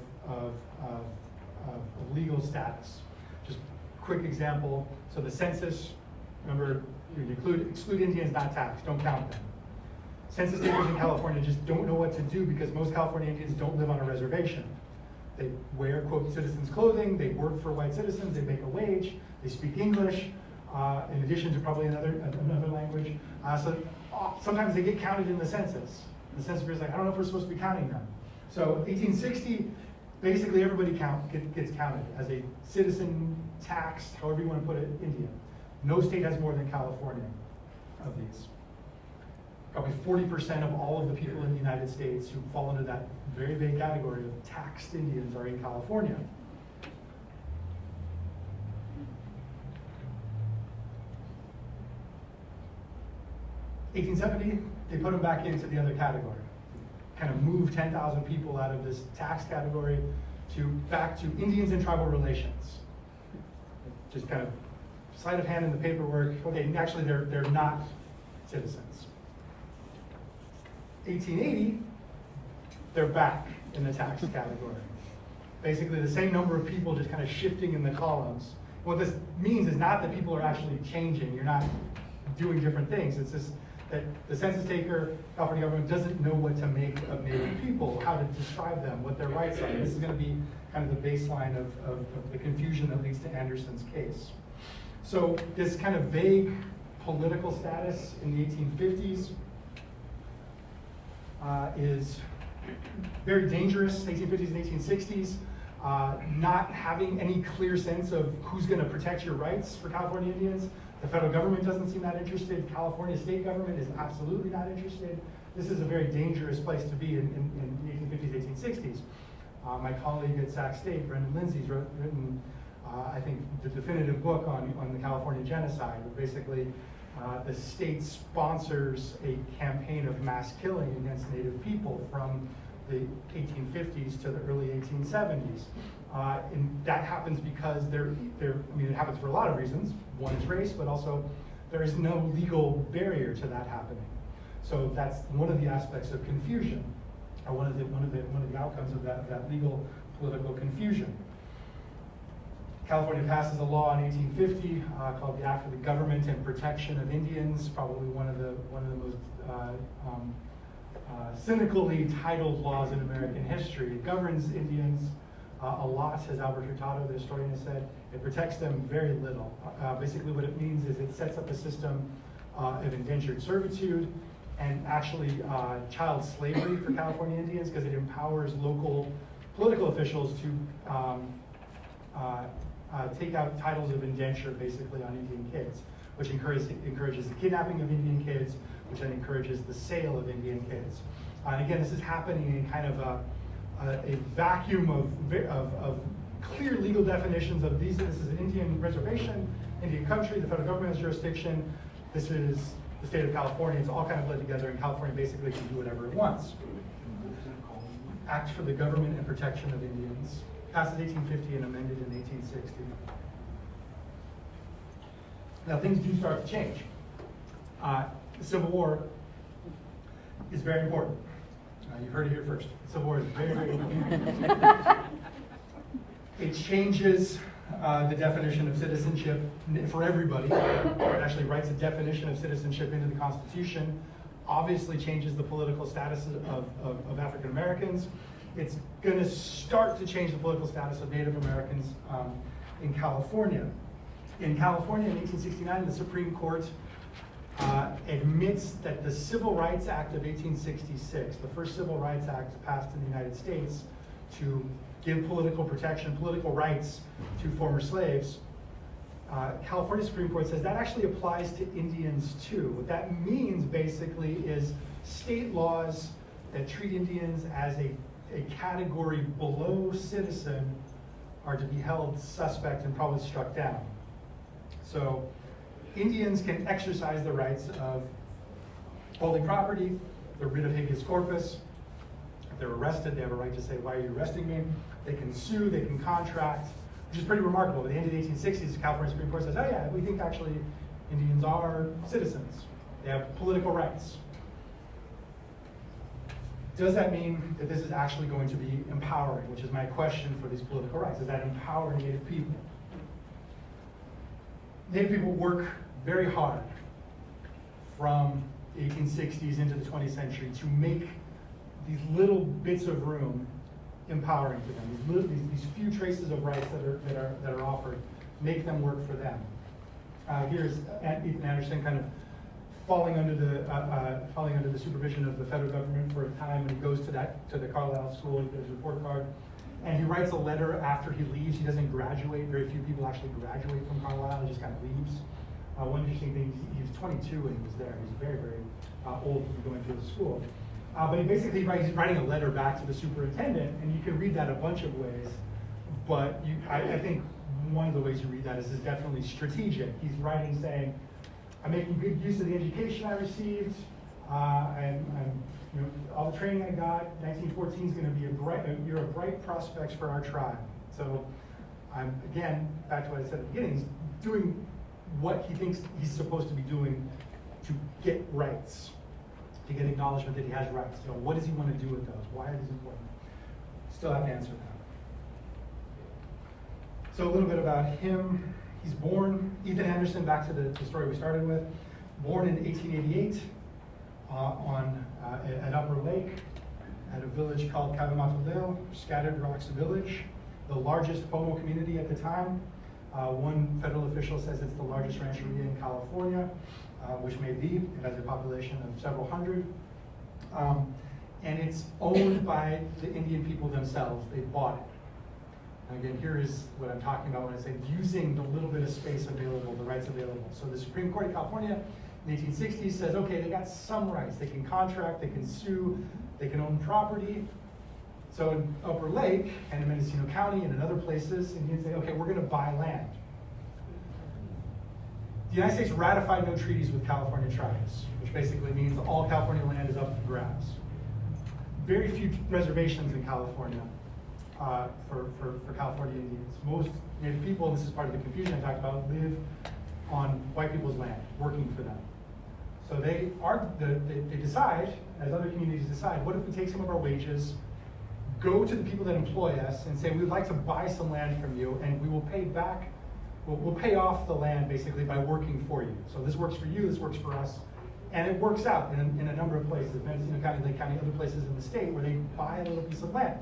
legal status. Just quick example, so the census, remember, you exclude Indians not taxed, don't count them. Census takers in California just don't know what to do because most California Indians don't live on a reservation. They wear, quote, citizens' clothing, they work for white citizens, they make a wage, they speak English, in addition to probably another language. So sometimes they get counted in the census. The census bureau is like, I don't know if we're supposed to be counting them. So 1860, basically everybody gets counted as a citizen, taxed, however you want to put it, Indian. No state has more than California of these. Probably 40% of all of the people in the United States who fall into that very vague category of taxed Indians are in California. (1870), they put them back into the other category. Kind of moved 10,000 people out of this tax category back to Indians and tribal relations. Just kind of sleight of hand in the paperwork. Okay, actually they're not citizens. 1880, they're back in the tax category. Basically the same number of people just kind of shifting in the columns. What this means is not that people are actually changing. You're not doing different things. It's just that the census taker, California government, doesn't know what to make of Native people, how to describe them, what their rights are. This is going to be kind of the baseline of the confusion that leads to Anderson's case. So this kind of vague political status in the 1850s is very dangerous, 1850s and 1860s. Not having any clear sense of who's going to protect your rights for California Indians. The federal government doesn't seem that interested. California state government is absolutely not interested. This is a very dangerous place to be in the 1850s, 1860s. My colleague at Sac State, Brendan Lindsay's written, I think, the definitive book on the California genocide. Basically, the state sponsors a campaign of mass killing against Native people from the 1850s to the early 1870s. And that happens because it happens for a lot of reasons. One is race, but also there is no legal barrier to that happening. So that's one of the aspects of confusion, or one of the outcomes of that legal political confusion. California passes a law in 1850 called the Act for the Government and Protection of Indians, probably one of the most cynically titled laws in American history. It governs Indians a lot, as Albert Hurtado, the historian, has said. It protects them very little. Basically what it means is it sets up a system of indentured servitude and actually child slavery for California Indians, because it empowers local political officials to take out titles of indenture basically on Indian kids, which encourages the kidnapping of Indian kids, which then encourages the sale of Indian kids. And again, this is happening in kind of a vacuum of clear legal definitions of this is an Indian reservation, Indian country, the federal government has jurisdiction, this is the state of California. It's all kind of bled together, and California basically can do whatever it wants. Act for the Government and Protection of Indians, passed in 1850 and amended in 1860. Now things do start to change. The Civil War is very important. You heard it here first. The Civil War is very, very important. It changes the definition of citizenship for everybody. It actually writes a definition of citizenship into the Constitution. Obviously changes the political status of African Americans. It's going to start to change the political status of Native Americans in California. In California in 1869, the Supreme Court admits that the Civil Rights Act of 1866, the first Civil Rights Act passed in the United States to give political protection, political rights to former slaves, California Supreme Court says that actually applies to Indians too. What that means basically is state laws that treat Indians as a category below citizen are to be held suspect and probably struck down. So Indians can exercise the rights of holding property, the writ of habeas corpus. If they're arrested, they have a right to say, why are you arresting me? They can sue, they can contract, which is pretty remarkable. At the end of the 1860s, the California Supreme Court says, oh yeah, we think actually Indians are citizens. They have political rights. Does that mean that this is actually going to be empowering, which is my question for these political rights? Does that empower Native people? Native people work very hard from the 1860s into the 20th century to make these little bits of room empowering to them. These few traces of rights that are offered, make them work for them. Here's Ethan Anderson kind of falling under the supervision of the federal government for a time, and he goes to the Carlisle School. He gets a report card, and he writes a letter after he leaves. He doesn't graduate. Very few people actually graduate from Carlisle. He just kind of leaves. One interesting thing: he was 22 when he was there. He's very, very old to be going to the school. But he's writing a letter back to the superintendent, and you can read that a bunch of ways. But I think one of the ways you read that is definitely strategic. He's writing saying, I'm making good use of the education I received. All the training I got. 1914 is going to be a year of bright prospects for our tribe. So I'm, again, back to what I said at the beginning, he's doing what he thinks he's supposed to be doing to get rights, to get acknowledgement that he has rights. What does he want to do with those? Why are these important? Still have to answer that. So a little bit about him. He's born, Ethan Anderson, back to the story we started with, born in 1888 at Upper Lake, at a village called Cabimatodale, Scattered Rocks Village, the largest Pomo community at the time. One federal official says it's the largest rancheria in California, which may be. It has a population of several hundred. And it's owned by the Indian people themselves. They bought it. And again, here is what I'm talking about when I say using the little bit of space available, the rights available. So the Supreme Court of California in the 1860s says, okay, they got some rights. They can contract, they can sue, they can own property. So in Upper Lake and in Mendocino County and in other places, Indians say, okay, we're going to buy land. The United States ratified no treaties with California tribes, which basically means all California land is up for grabs. Very few reservations in California for California Indians. Most Native people, and this is part of the confusion I talked about, live on white people's land, working for them. So they decide, as other communities decide, what if we take some of our wages, go to the people that employ us and say, we'd like to buy some land from you, and we will pay back, we'll pay off the land basically by working for you. So this works for you, this works for us. And it works out in a number of places, Mendocino County, Lake County, other places in the state where they buy a little piece of land.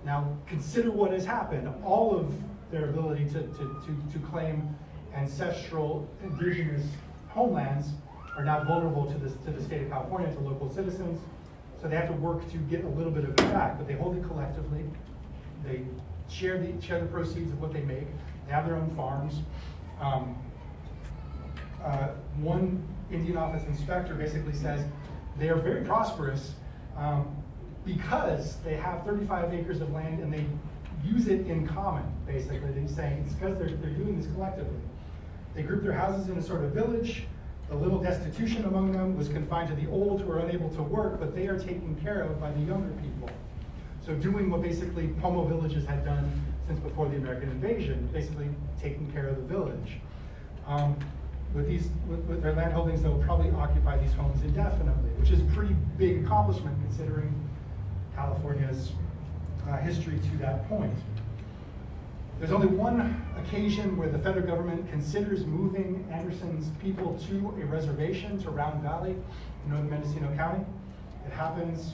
Now, consider what has happened. All of their ability to claim ancestral indigenous homelands are now vulnerable to the state of California, to local citizens. So they have to work to get a little bit of it back, but they hold it collectively. They share the proceeds of what they make. They have their own farms. One Indian Office inspector basically says they are very prosperous because they have 35 acres of land and they use it in common, basically. They're saying it's because they're doing this collectively. They group their houses in a sort of village. The little destitution among them was confined to the old who are unable to work, but they are taken care of by the younger people. So doing what basically Pomo villages had done since before the American invasion, basically taking care of the village. With their land holdings, they'll probably occupy these homes indefinitely, which is a pretty big accomplishment considering California's history to that point. There's only one occasion where the federal government considers moving Anderson's people to a reservation to Round Valley in northern Mendocino County. It happens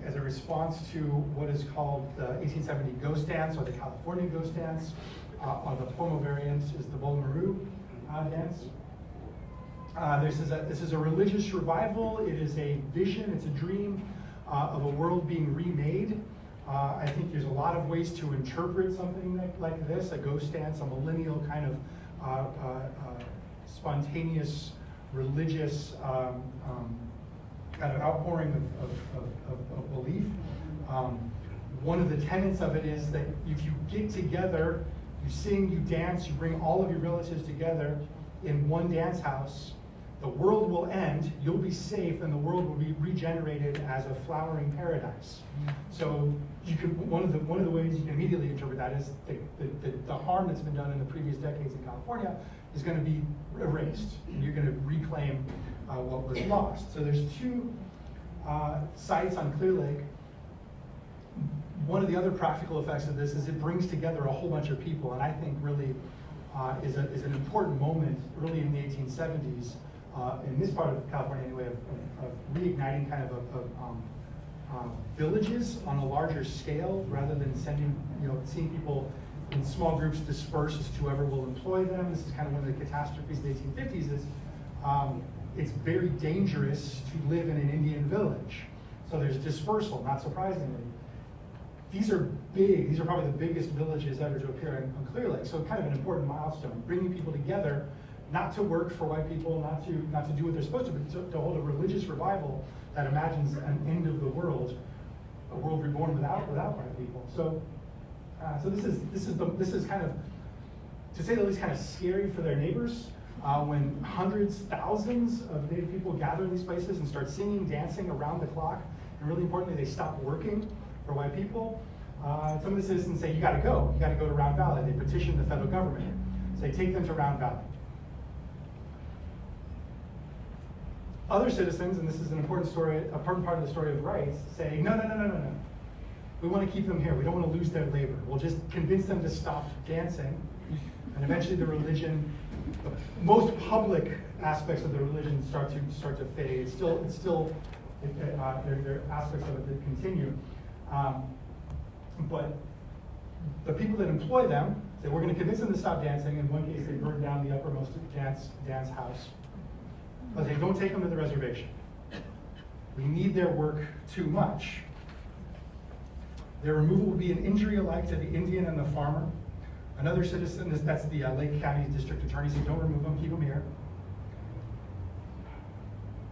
as a response to what is called the 1870 Ghost Dance, or the California Ghost Dance. The Pomo variant is the Bolomaru dance. This is a religious revival. It is a vision, it's a dream of a world being remade. I think there's a lot of ways to interpret something like this, a ghost dance, a millennial kind of spontaneous religious kind of outpouring of belief. One of the tenets of it is that if you get together, you sing, you dance, you bring all of your relatives together in one dance house, the world will end, you'll be safe, and the world will be regenerated as a flowering paradise. So you can, one of the ways you can immediately interpret that is the harm that's been done in the previous decades in California is going to be erased, and you're going to reclaim what was lost. So there's two sites on Clear Lake. One of the other practical effects of this is it brings together a whole bunch of people, and I think really is an important moment early in the 1870s, in this part of California anyway, of reigniting kind of villages on a larger scale, rather than seeing people in small groups dispersed as to whoever will employ them. This is kind of one of the catastrophes of the 1850s is it's very dangerous to live in an Indian village. So there's dispersal, not surprisingly. These are big, these are probably the biggest villages ever to appear on Clear Lake. So kind of an important milestone, bringing people together, not to work for white people, not to do what they're supposed to, but to hold a religious revival that imagines an end of the world, a world reborn without white people. So this is kind of, to say the least, kind of scary for their neighbors. When hundreds, thousands of Native people gather in these places and start singing, dancing around the clock, and really importantly, they stop working for white people. Some of the citizens say, you gotta go to Round Valley. They petition the federal government. So they take them to Round Valley. Other citizens, and this is an important story, a important part of the story of rights, say, no. We want to keep them here. We don't want to lose their labor. We'll just convince them to stop dancing. And eventually the religion, the most public aspects of the religion start to fade. There are aspects of it that continue. But the people that employ them say, we're going to convince them to stop dancing. In one case, they burn down the uppermost dance house. But they don't take them to the reservation. We need their work too much. Their removal will be an injury alike to the Indian and the farmer. Another citizen, that's the Lake County District Attorney, said, don't remove them, keep them here.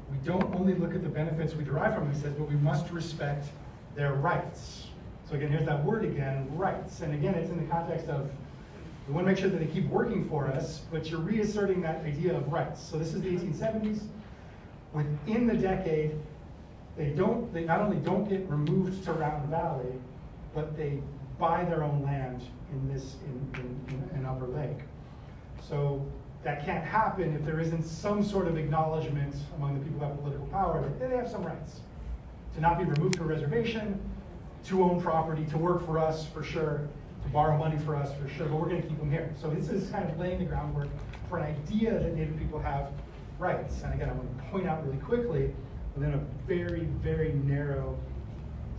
We don't only look at the benefits we derive from them, he says, but we must respect their rights. So again, here's that word again, rights. And again, it's in the context of, we want to make sure that they keep working for us, but you're reasserting that idea of rights. So this is the 1870s. Within the decade, they not only don't get removed to Round Valley, but they buy their own land in Upper Lake. So that can't happen if there isn't some sort of acknowledgement among the people who have political power that they have some rights. To not be removed to a reservation, to own property, to work for us for sure, to borrow money for us for sure, but we're going to keep them here. So this is kind of laying the groundwork for an idea that Native people have rights. And again, I want to point out really quickly, within a very, very narrow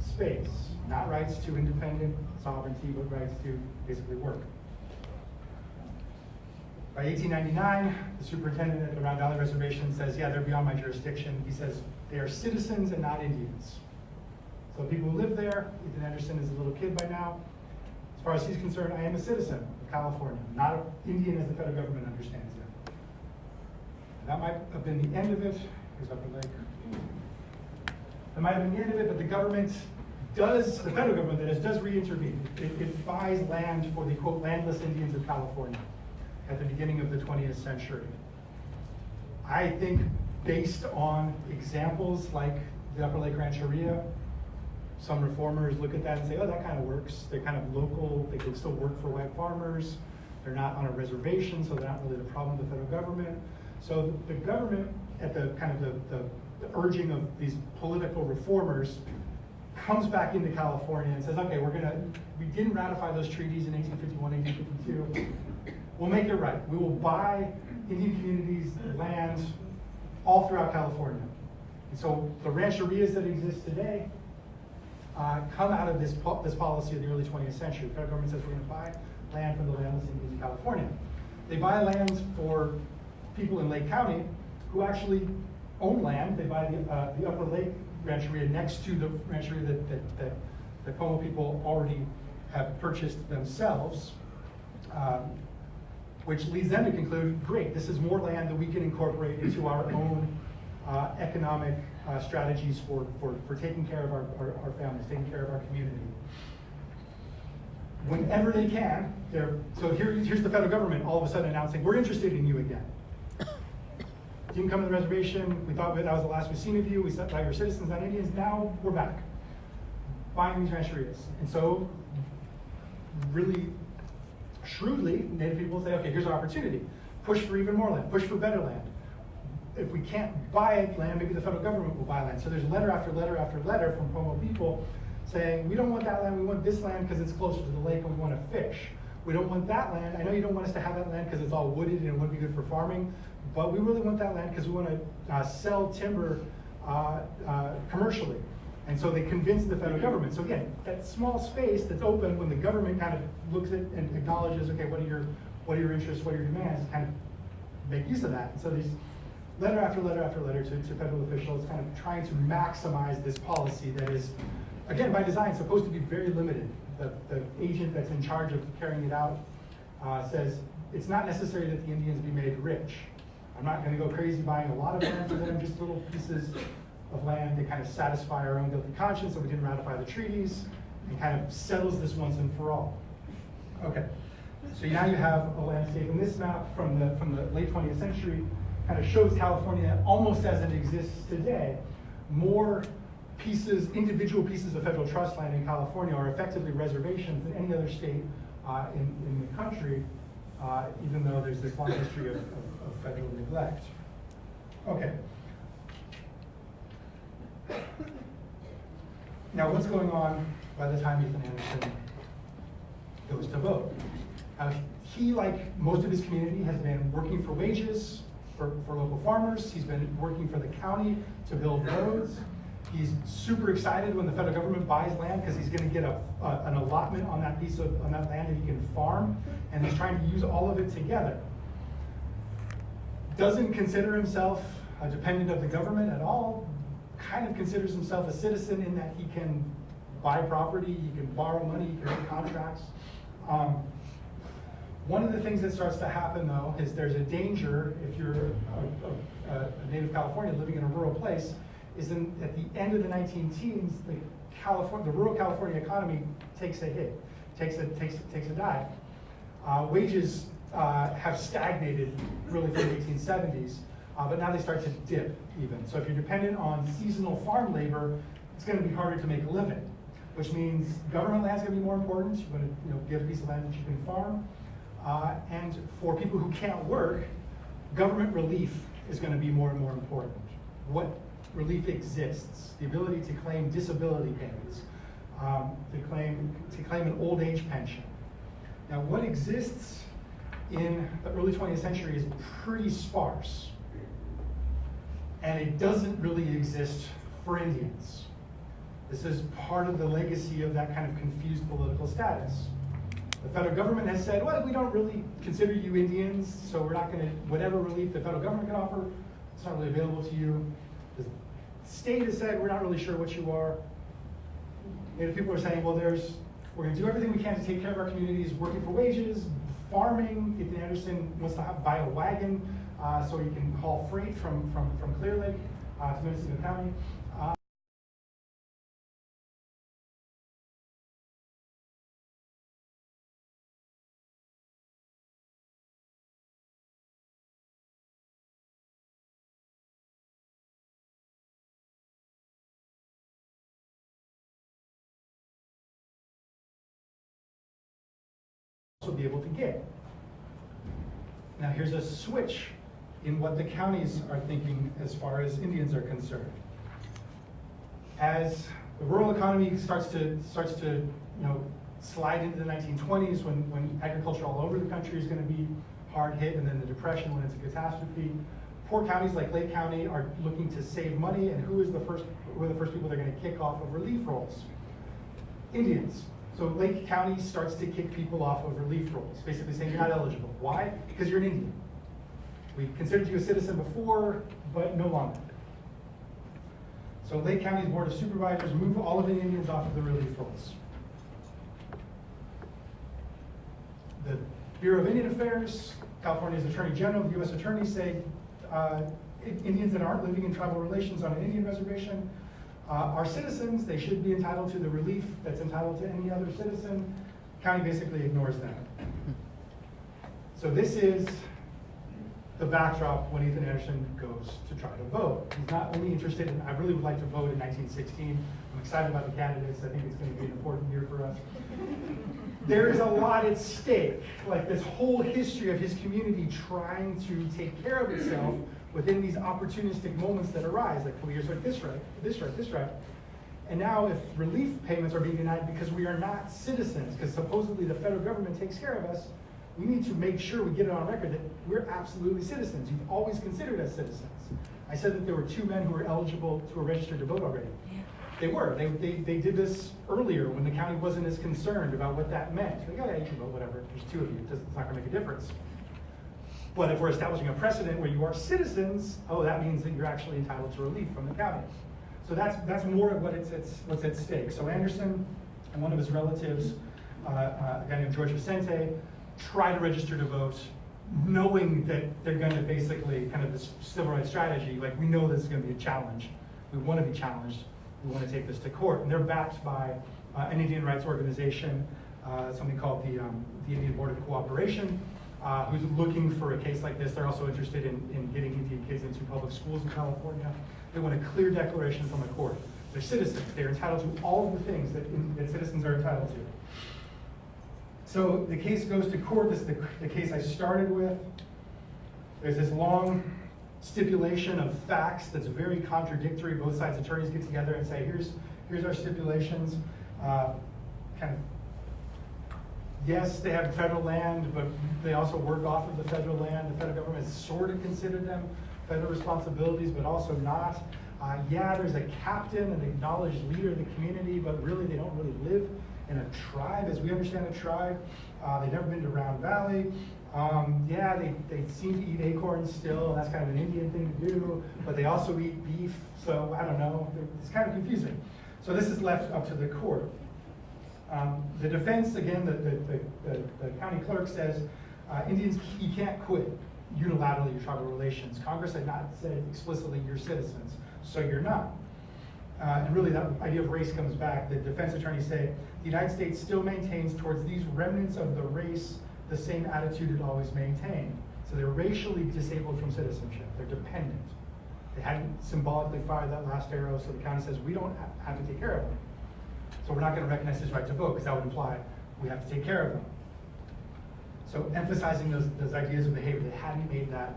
space. Not rights to independent sovereignty, but rights to basically work. By 1899, the superintendent at the Round Valley Reservation says, yeah, they're beyond my jurisdiction. He says, they are citizens and not Indians. So people who live there, Ethan Anderson is a little kid by now. As far as he's concerned, I am a citizen of California, not an Indian as the federal government understands it. And that might have been the end of it. Here's Upper Lake. That might have been the end of it, but the federal government that is, does re-intervene. It buys land for the, quote, landless Indians of California at the beginning of the 20th century. I think based on examples like the Upper Lake Rancheria, some reformers look at that and say, oh, that kind of works. They're kind of local, they can still work for white farmers. They're not on a reservation, so they're not really the problem with the federal government. So the government, at the kind of the urging of these political reformers, comes back into California and says, okay, we didn't ratify those treaties in 1851, 1852. We'll make it right. We will buy Indian communities land all throughout California. And so the rancherias that exist today come out of this policy of the early 20th century. The federal government says we're going to buy land from the landless Indians in California. They buy land for people in Lake County who actually own land. They buy the Upper Lake Rancheria next to the rancheria that the Como people already have purchased themselves, which leads them to conclude, great, this is more land that we can incorporate into our own economic strategies for taking care of our families, taking care of our community. Whenever they can, so here's the federal government all of a sudden announcing, we're interested in you again. You can come to the reservation, we thought that was the last we've seen of you, we set by your citizens, not Indians, now we're back, buying these rancherias. And so, really shrewdly, Native people say, okay, here's our opportunity. Push for even more land, push for better land. If we can't buy land, maybe the federal government will buy land. So there's letter after letter after letter from Como people saying, we don't want that land, we want this land because it's closer to the lake and we want to fish. We don't want that land, I know you don't want us to have that land because it's all wooded and it wouldn't be good for farming, but we really want that land because we want to sell timber commercially. And so they convinced the federal government. So again, that small space that's open when the government kind of looks at and acknowledges, okay, what are your interests, what are your demands, kind of make use of that. And so these letter after letter after letter to federal officials kind of trying to maximize this policy that is, again, by design, supposed to be very limited. The agent that's in charge of carrying it out says, it's not necessary that the Indians be made rich. I'm not gonna go crazy buying a lot of land for them, just little pieces of land to kind of satisfy our own guilty conscience, so we didn't ratify the treaties, and kind of settles this once and for all. Okay, so now you have a landscape, and this map from the late 20th century kind of shows California almost as it exists today. More pieces, individual pieces of federal trust land in California are effectively reservations than any other state in the country, even though there's this long history of federal neglect. Okay. Now, what's going on by the time Ethan Anderson goes to vote? He, like most of his community, has been working for wages for local farmers. He's been working for the county to build roads. He's super excited when the federal government buys land because he's going to get an allotment on that on that land that he can farm, and he's trying to use all of it together. Doesn't consider himself a dependent of the government at all. Kind of considers himself a citizen in that he can buy property, he can borrow money, he can make contracts. One of the things that starts to happen, though, is there's a danger if you're a native Californian living in a rural place, is at the end of the 19-teens, the rural California economy takes a hit, takes a dive. Wages have stagnated really from the 1870s, but now they start to dip even. So if you're dependent on seasonal farm labor, it's going to be harder to make a living, which means government land's going to be more important. You're going to get a piece of land that you can farm. And for people who can't work, government relief is going to be more and more important. What relief exists? The ability to claim disability payments, to claim an old age pension. Now, what exists in the early 20th century is pretty sparse, and it doesn't really exist for Indians. This is part of the legacy of that kind of confused political status. The federal government has said, well, we don't really consider you Indians, so we're not going to, whatever relief the federal government can offer, it's not really available to you. The state has said, we're not really sure what you are. Native people are saying, well, we're going to do everything we can to take care of our communities, working for wages, farming. Ethan Anderson wants to buy a wagon so he can haul freight from Clear Lake to Mendocino County. also be able to get. Now here's a switch in what the counties are thinking as far as Indians are concerned. As the rural economy starts to slide into the 1920s, when agriculture all over the country is going to be hard hit, and then the Depression when it's a catastrophe, poor counties like Lake County are looking to save money, and who are the first people they're going to kick off of relief rolls? Indians. So Lake County starts to kick people off of relief rolls, basically saying you're not eligible. Why? Because you're an Indian. We considered you a citizen before, but no longer. So Lake County's Board of Supervisors move all of the Indians off of the relief rolls. The Bureau of Indian Affairs, California's Attorney General, the U.S. Attorneys say Indians that aren't living in tribal relations on an Indian reservation are citizens. They should be entitled to the relief that's entitled to any other citizen. County basically ignores that. So this is the backdrop when Ethan Anderson goes to try to vote. He's not only interested in, I really would like to vote in 1916. I'm excited about the candidates. I think it's going to be an important year for us. There is a lot at stake, like this whole history of his community trying to take care of itself within these opportunistic moments that arise, like, well, here's like this right, this right, this right. And now if relief payments are being denied because we are not citizens, because supposedly the federal government takes care of us, we need to make sure we get it on record that we're absolutely citizens. You've always considered us citizens. I said that there were 2 men who were eligible, who were registered to vote already. They were. They did this earlier when the county wasn't as concerned about what that meant. Like, oh yeah, you can vote, whatever. There's 2 of you. It's not going to make a difference. But if we're establishing a precedent where you are citizens, oh, that means that you're actually entitled to relief from the county. So that's more of what's at stake. So Anderson and one of his relatives, a guy named George Vicente, try to register to vote, knowing that they're going to basically kind of this civil rights strategy, like we know this is going to be a challenge. We want to be challenged. We want to take this to court. And they're backed by an Indian rights organization, something called the Indian Board of Cooperation, who's looking for a case like this. They're also interested in getting Indian kids into public schools in California. They want a clear declaration from the court. They're citizens. They're entitled to all of the things that citizens are entitled to. So the case goes to court. This is the case I started with. There's this long stipulation of facts that's very contradictory. Both sides' attorneys get together and say, here's our stipulations. Kind of, yes, they have federal land, but they also work off of the federal land. The federal government has sort of considered them federal responsibilities, but also not. Yeah, there's a captain, an acknowledged leader of the community, but really they don't really live in a tribe, as we understand a tribe. They've never been to Round Valley. Yeah, they seem to eat acorns still, and that's kind of an Indian thing to do, but they also eat beef, so I don't know. It's kind of confusing. So this is left up to the court. The defense, again, the county clerk says, Indians, you can't quit unilaterally your tribal relations. Congress had not said explicitly you're citizens, so you're not. And really that idea of race comes back. The defense attorneys say, the United States still maintains towards these remnants of the race the same attitude it always maintained. So they're racially disabled from citizenship. They're dependent. They hadn't symbolically fired that last arrow, so the county says, we don't have to take care of them. So we're not going to recognize his right to vote, because that would imply we have to take care of them. So emphasizing those ideas of behavior, they hadn't made that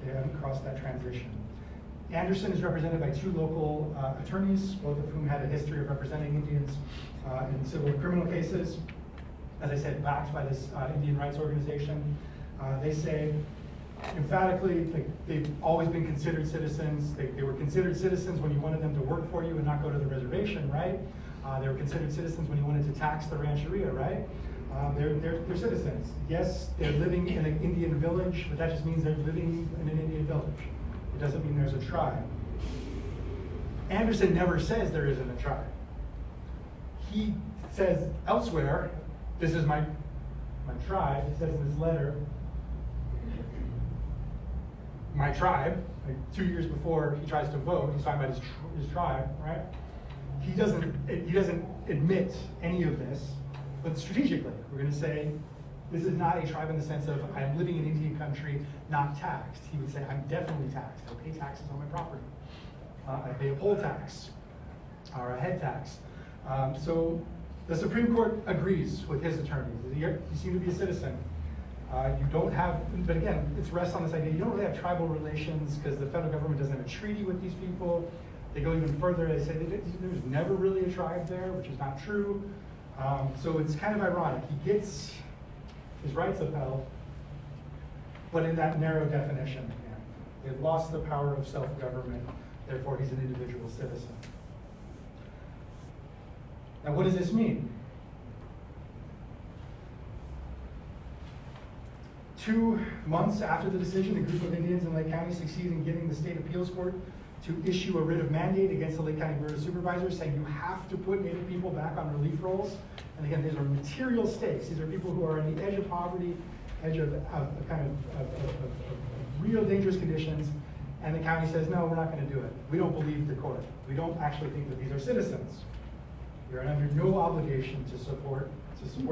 they haven't crossed that transition. Anderson is represented by 2 local attorneys, both of whom had a history of representing Indians in civil and criminal cases. As I said, backed by this Indian rights organization. They say emphatically they've always been considered citizens. They were considered citizens when you wanted them to work for you and not go to the reservation, right? They were considered citizens when you wanted to tax the rancheria, right? They're citizens. Yes, they're living in an Indian village, but that just means they're living in an Indian village. It doesn't mean there's a tribe. Anderson never says there isn't a tribe. He says elsewhere, this is my tribe. He says in his letter, my tribe, like 2 years before he tries to vote, he's talking about his tribe, right? He doesn't admit any of this, but strategically, we're going to say, this is not a tribe in the sense of I'm living in Indian country, not taxed. He would say, I'm definitely taxed. I pay taxes on my property. I pay a poll tax or a head tax. So The Supreme Court agrees with his attorneys. You seem to be a citizen. You don't have, but again, it rests on this idea, you don't really have tribal relations because the federal government doesn't have a treaty with these people. They go even further, they say there's never really a tribe there, which is not true. So it's kind of ironic. He gets his rights upheld, but in that narrow definition again. They've lost the power of self-government, therefore he's an individual citizen. Now what does this mean? 2 months after the decision, a group of Indians in Lake County succeeded in getting the state appeals court to issue a writ of mandate against the Lake County Board of Supervisors saying you have to put Native people back on relief rolls. And again, these are material stakes. These are people who are on the edge of poverty, edge of real dangerous conditions. And the county says, no, we're not going to do it. We don't believe the court. We don't actually think that these are citizens. We are under no obligation to support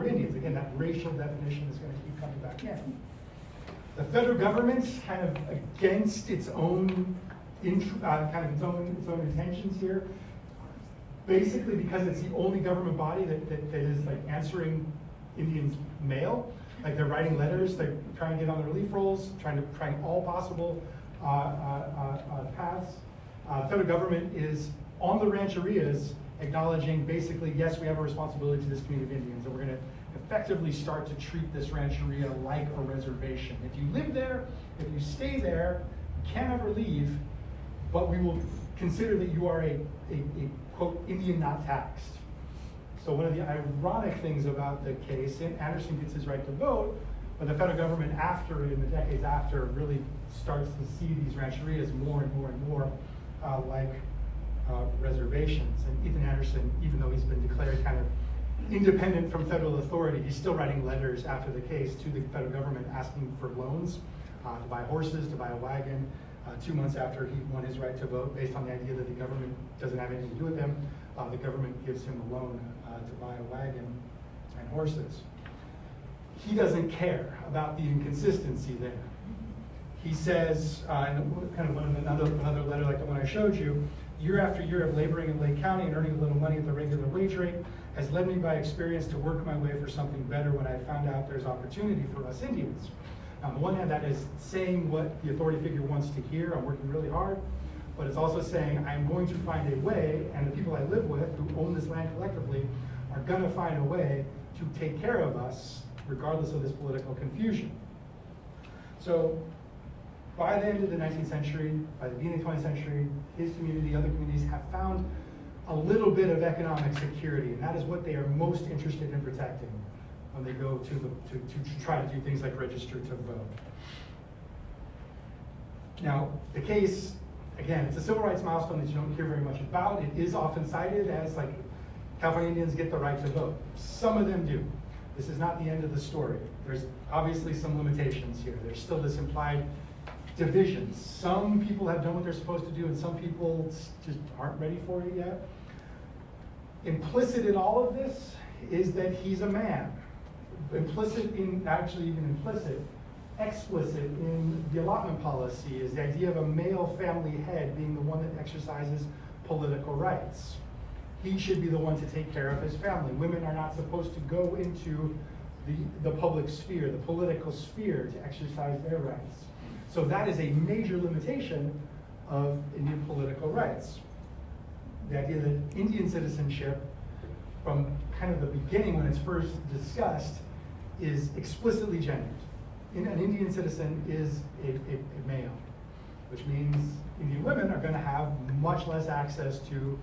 Indians. Again, that racial definition is going to keep coming back in. The federal government, kind of against its own intentions here, basically because it's the only government body that is like answering Indians' mail, like they're writing letters, they're trying to get on the relief rolls, trying all possible paths. Federal government is on the rancherias acknowledging basically, yes, we have a responsibility to this community of Indians, and we're going to effectively start to treat this rancheria like a reservation. If you live there, if you stay there, you can't ever leave, but we will consider that you are a quote, Indian not taxed. So one of the ironic things about the case, Anderson gets his right to vote, but the federal government after it, in the decades after, really starts to see these rancherias more and more and more like reservations. And Ethan Anderson, even though he's been declared kind of independent from federal authority, he's still writing letters after the case to the federal government asking for loans to buy horses, to buy a wagon. 2 months after he won his right to vote, based on the idea that the government doesn't have anything to do with him, the government gives him a loan to buy a wagon and horses. He doesn't care about the inconsistency there. He says, kind of another letter like the one I showed you, year after year of laboring in Lake County and earning a little money at the regular wage rate has led me by experience to work my way for something better when I found out there's opportunity for us Indians. On the one hand, that is saying what the authority figure wants to hear, I'm working really hard, but it's also saying I'm going to find a way, and the people I live with who own this land collectively are going to find a way to take care of us regardless of this political confusion. So by the end of the 19th century, by the beginning of the 20th century, his community, other communities have found a little bit of economic security, and that is what they are most interested in protecting when they go to try to do things like register to vote. Now, the case, again, it's a civil rights milestone that you don't hear very much about. It is often cited as like California Indians get the right to vote. Some of them do. This is not the end of the story. There's obviously some limitations here. There's still this implied division. Some people have done what they're supposed to do, and some people just aren't ready for it yet. Implicit in all of this is that he's a man. Implicit in, actually even implicit, explicit in the allotment policy is the idea of a male family head being the one that exercises political rights. He should be the one to take care of his family. Women are not supposed to go into the public sphere, the political sphere, to exercise their rights. So that is a major limitation of Indian political rights. The idea that Indian citizenship, from kind of the beginning when it's first discussed, is explicitly gendered. An Indian citizen is a male, which means Indian women are going to have much less access to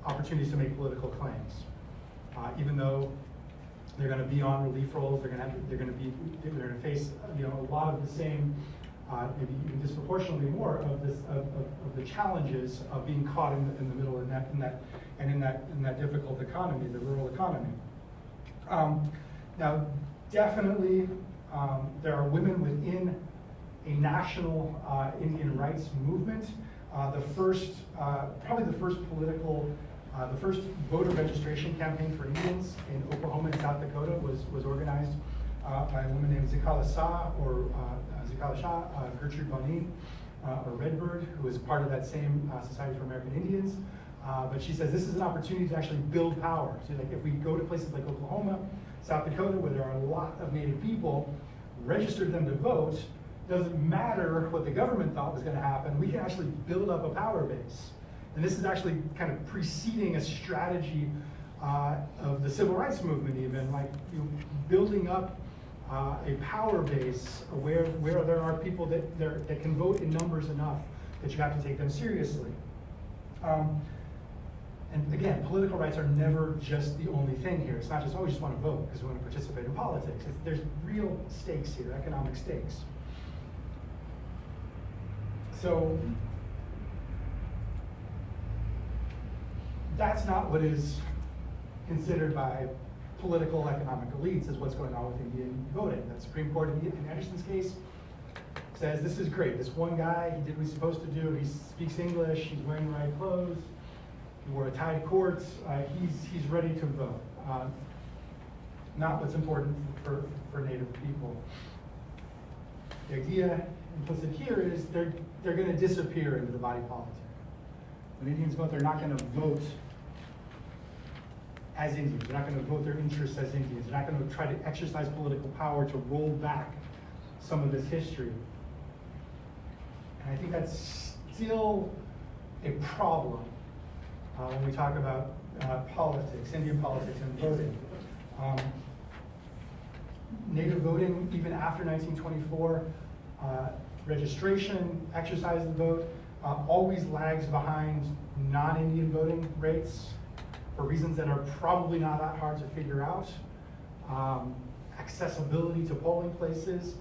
opportunities to make political claims. Even though they're going to be on relief rolls, they're going to face a lot of the same, maybe even disproportionately more of the challenges of being caught in the middle in that difficult economy, the rural economy. Now, definitely, there are women within a national Indian rights movement. Probably the first voter registration campaign for Indians in Oklahoma and South Dakota was organized by a woman named Zikala Shah, Gertrude Bonin, or Redbird, who was part of that same Society for American Indians. But she says this is an opportunity to actually build power. So like if we go to places like Oklahoma, South Dakota, where there are a lot of Native people, register them to vote, doesn't matter what the government thought was gonna happen, we can actually build up a power base. And this is actually kind of preceding a strategy of the civil rights movement even, like building up a power base where there are people that can vote in numbers enough that you have to take them seriously. And again, political rights are never just the only thing here. It's not just, oh, we just want to vote because we want to participate in politics. There's real stakes here, economic stakes. So that's not what is considered by political economic elites as what's going on with Indian voting. The Supreme Court in Anderson's case says this is great. This one guy, he did what he's supposed to do. He speaks English. He's wearing the right clothes. He wore a tie to court. He's ready to vote. Not what's important for Native people. The idea implicit here is they're going to disappear into the body politic. When Indians vote, they're not going to vote as Indians. They're not going to vote their interests as Indians. They're not going to try to exercise political power to roll back some of this history. And I think that's still a problem when we talk about politics, Indian politics and voting. Native voting, even after 1924, registration, exercise of the vote, always lags behind non-Indian voting rates for reasons that are probably not that hard to figure out. Accessibility to polling places,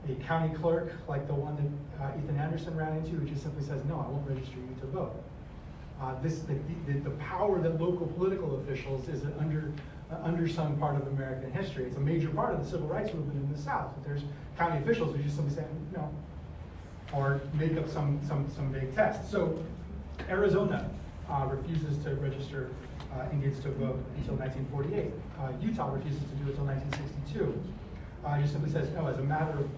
a county clerk like the one that Ethan Anderson ran into, who just simply says, no, I won't register you to vote. The power that local political officials is an undersung part of American history. It's a major part of the civil rights movement in the South. There's county officials who just simply say, no, or make up some vague test. So Arizona refuses to register Indians to vote until 1948. Utah refuses to do it until 1962. Just simply says, no, as a matter of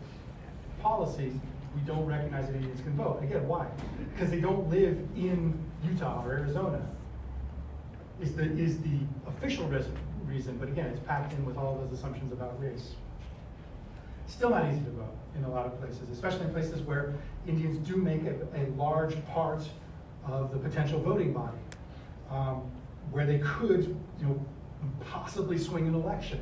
policy, we don't recognize that Indians can vote. Again, why? Because they don't live in Utah or Arizona. Is the official reason, but again, it's packed in with all of those assumptions about race. Still not easy to vote in a lot of places, especially in places where Indians do make a large part of the potential voting body, where they could, possibly swing an election,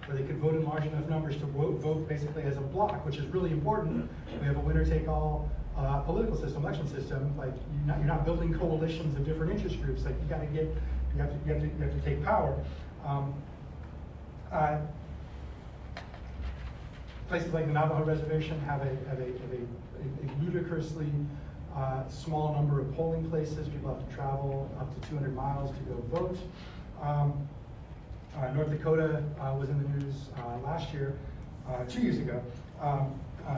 where they could vote in large enough numbers to vote basically as a block, which is really important. We have a winner-take-all political system, election system. Like you're not building coalitions of different interest groups. Like you have to take power. Places like the Navajo Reservation have a ludicrously small number of polling places. People have to travel up to 200 miles to go vote. North Dakota was in the news last year, 2 years ago.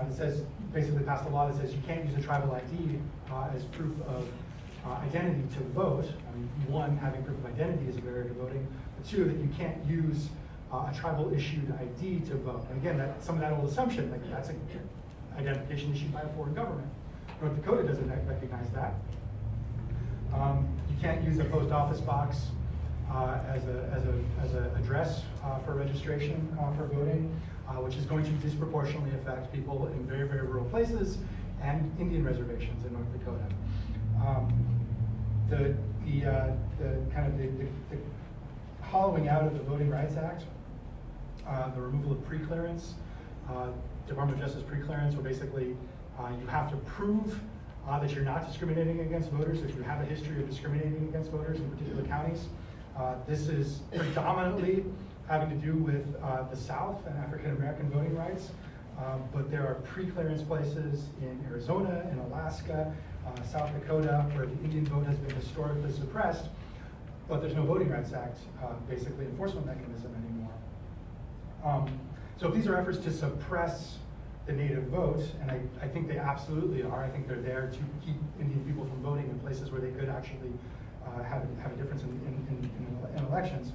It says, basically passed a law that says you can't use a tribal ID as proof of identity to vote. I mean, one, having proof of identity is a barrier to voting, but two, that you can't use a tribal issued ID to vote. And again, some of that old assumption, like that's an identification issued by a foreign government. North Dakota doesn't recognize that. You can't use a post office box as an address for registration for voting, which is going to disproportionately affect people in very, very rural places and Indian reservations in North Dakota. The hollowing out of the Voting Rights Act, the removal of preclearance, Department of Justice preclearance, where basically you have to prove that you're not discriminating against voters if you have a history of discriminating against voters in particular counties. This is predominantly having to do with the South and African American voting rights, but there are preclearance places in Arizona, in Alaska, South Dakota, where the Indian vote has been historically suppressed, but there's no Voting Rights Act, basically enforcement mechanism anymore. So if these are efforts to suppress the Native vote, and I think they absolutely are, I think they're there to keep Indian people from voting in places where they could actually have a difference in elections.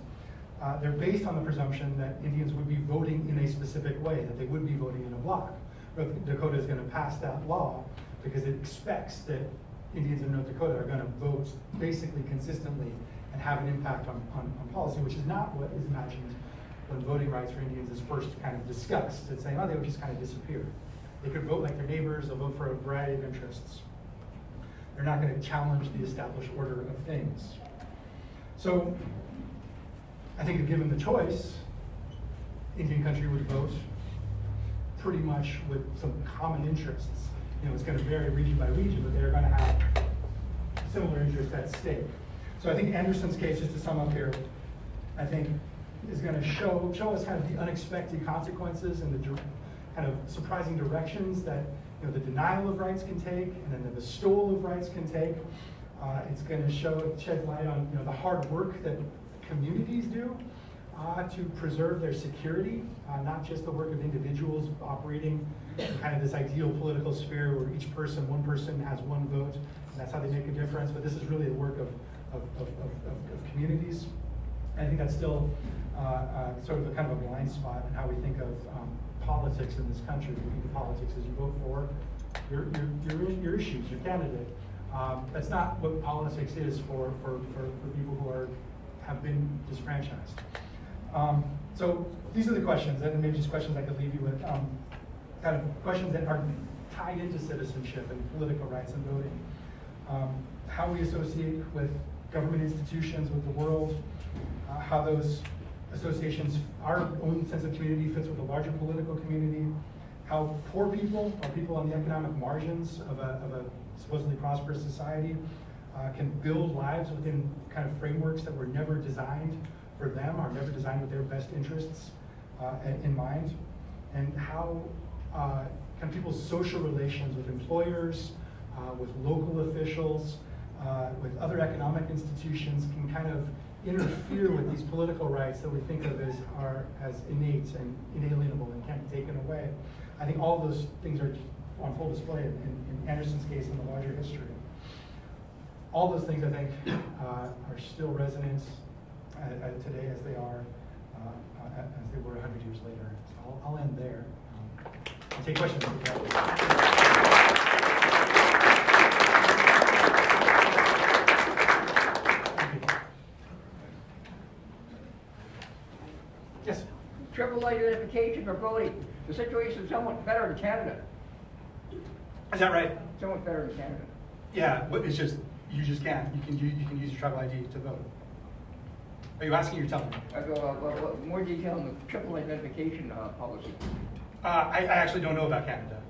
They're based on the presumption that Indians would be voting in a specific way, that they would be voting in a block. North Dakota is going to pass that law because it expects that Indians in North Dakota are gonna vote basically consistently and have an impact on policy, which is not what is imagined when voting rights for Indians is first kind of discussed. It's saying, oh, they would just kind of disappear. They could vote like their neighbors, they'll vote for a variety of interests. They're not gonna challenge the established order of things. So, I think if given the choice, Indian country would vote pretty much with some common interests. You know, it's gonna vary region by region, but they're gonna have similar interests at stake. So I think Anderson's case, just to sum up here, I think is gonna show us kind of the unexpected consequences and the kind of surprising directions that, you know, the denial of rights can take and then the bestowal of rights can take. It's gonna shed light on, you know, the hard work that communities do to preserve their security, not just the work of individuals operating in kind of this ideal political sphere where one person has one vote, and that's how they make a difference, but this is really the work of communities. And I think that's still sort of a kind of a blind spot in how we think of politics in this country. We think of politics as you vote for your issues, your candidate. That's not what politics is for people who have been disfranchised. So these are the questions, and maybe just questions I could leave you with, kind of questions that are tied into citizenship and political rights and voting. How we associate with government institutions, with the world, how those associations, our own sense of community fits with a larger political community, how poor people or people on the economic margins of a supposedly prosperous society can build lives within kind of frameworks that were never designed for them, are never designed with their best interests in mind, and how kind of people's social relations with employers, with local officials, with other economic institutions can kind of interfere with these political rights that we think of as innate and inalienable and can't be taken away. I think all of those things are on full display in Anderson's case and the larger history. All those things, I think, are still resonant today as they are, as they were 100 years later. So I'll end there. I'll take questions. Yes? Triple identification for voting. The situation is somewhat better in Canada. Is that right? Somewhat better in Canada. Yeah, but it's just, you just can't. You can use your tribal ID to vote. Are you asking or telling me? I go, more detail on the triple identification policy. I actually don't know about Canada.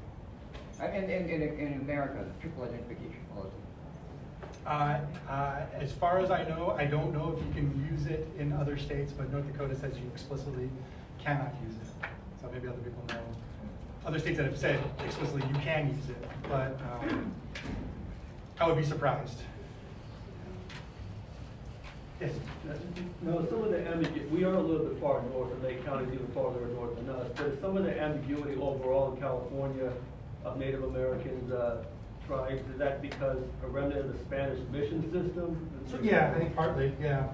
In America, the triple identification policy. As far as I know, I don't know if you can use it in other states, but North Dakota says you explicitly cannot use it. So maybe other people know. Other states that have said explicitly you can use it, but I would be surprised. Yes? No, some of the ambiguity, we are a little bit far north, and Lake County is even farther north than us, but some of the ambiguity overall in California of Native Americans, tribes, is that because a remnant of the Spanish mission system? So, yeah, I think partly, yeah.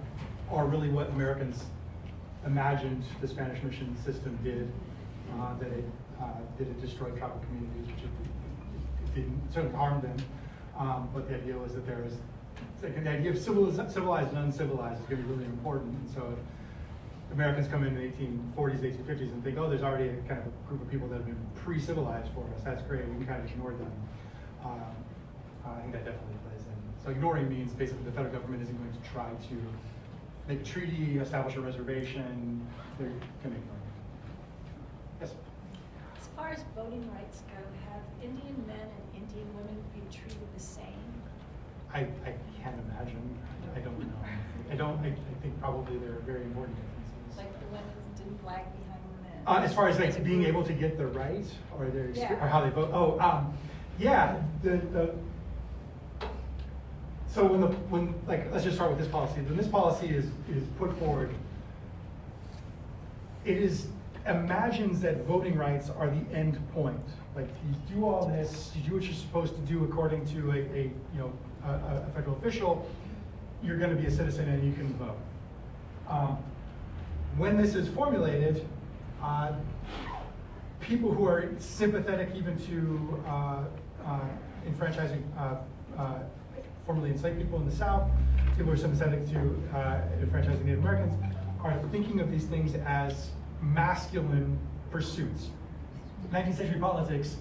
Or really what Americans imagined the Spanish mission system did, that it destroyed tribal communities, which it didn't certainly harm them. But the idea was that there was, like, the idea of civilized and uncivilized is going to be really important. And so if Americans come in the 1840s, 1850s and think, oh, there's already a kind of a group of people that have been pre-civilized for us, that's great, we can kind of ignore them. I think that definitely plays in. So ignoring means basically the federal government isn't going to try to make a treaty, establish a reservation, they're going to ignore it. Yes? As far as voting rights go, have Indian men and Indian women been treated the same? I can't imagine. I don't know. I think probably there are very important differences. Like the women didn't lag behind the men? As far as like being able to get the right or their or how they vote. Oh, yeah. So when let's just start with this policy. When this policy is put forward, it imagines that voting rights are the end point. Like you do all this, you do what you're supposed to do according to a federal official, you're going to be a citizen and you can vote. When this is formulated, people who are sympathetic even to enfranchising formerly enslaved people in the South, people who are sympathetic to enfranchising Native Americans, are thinking of these things as masculine pursuits. 19th century politics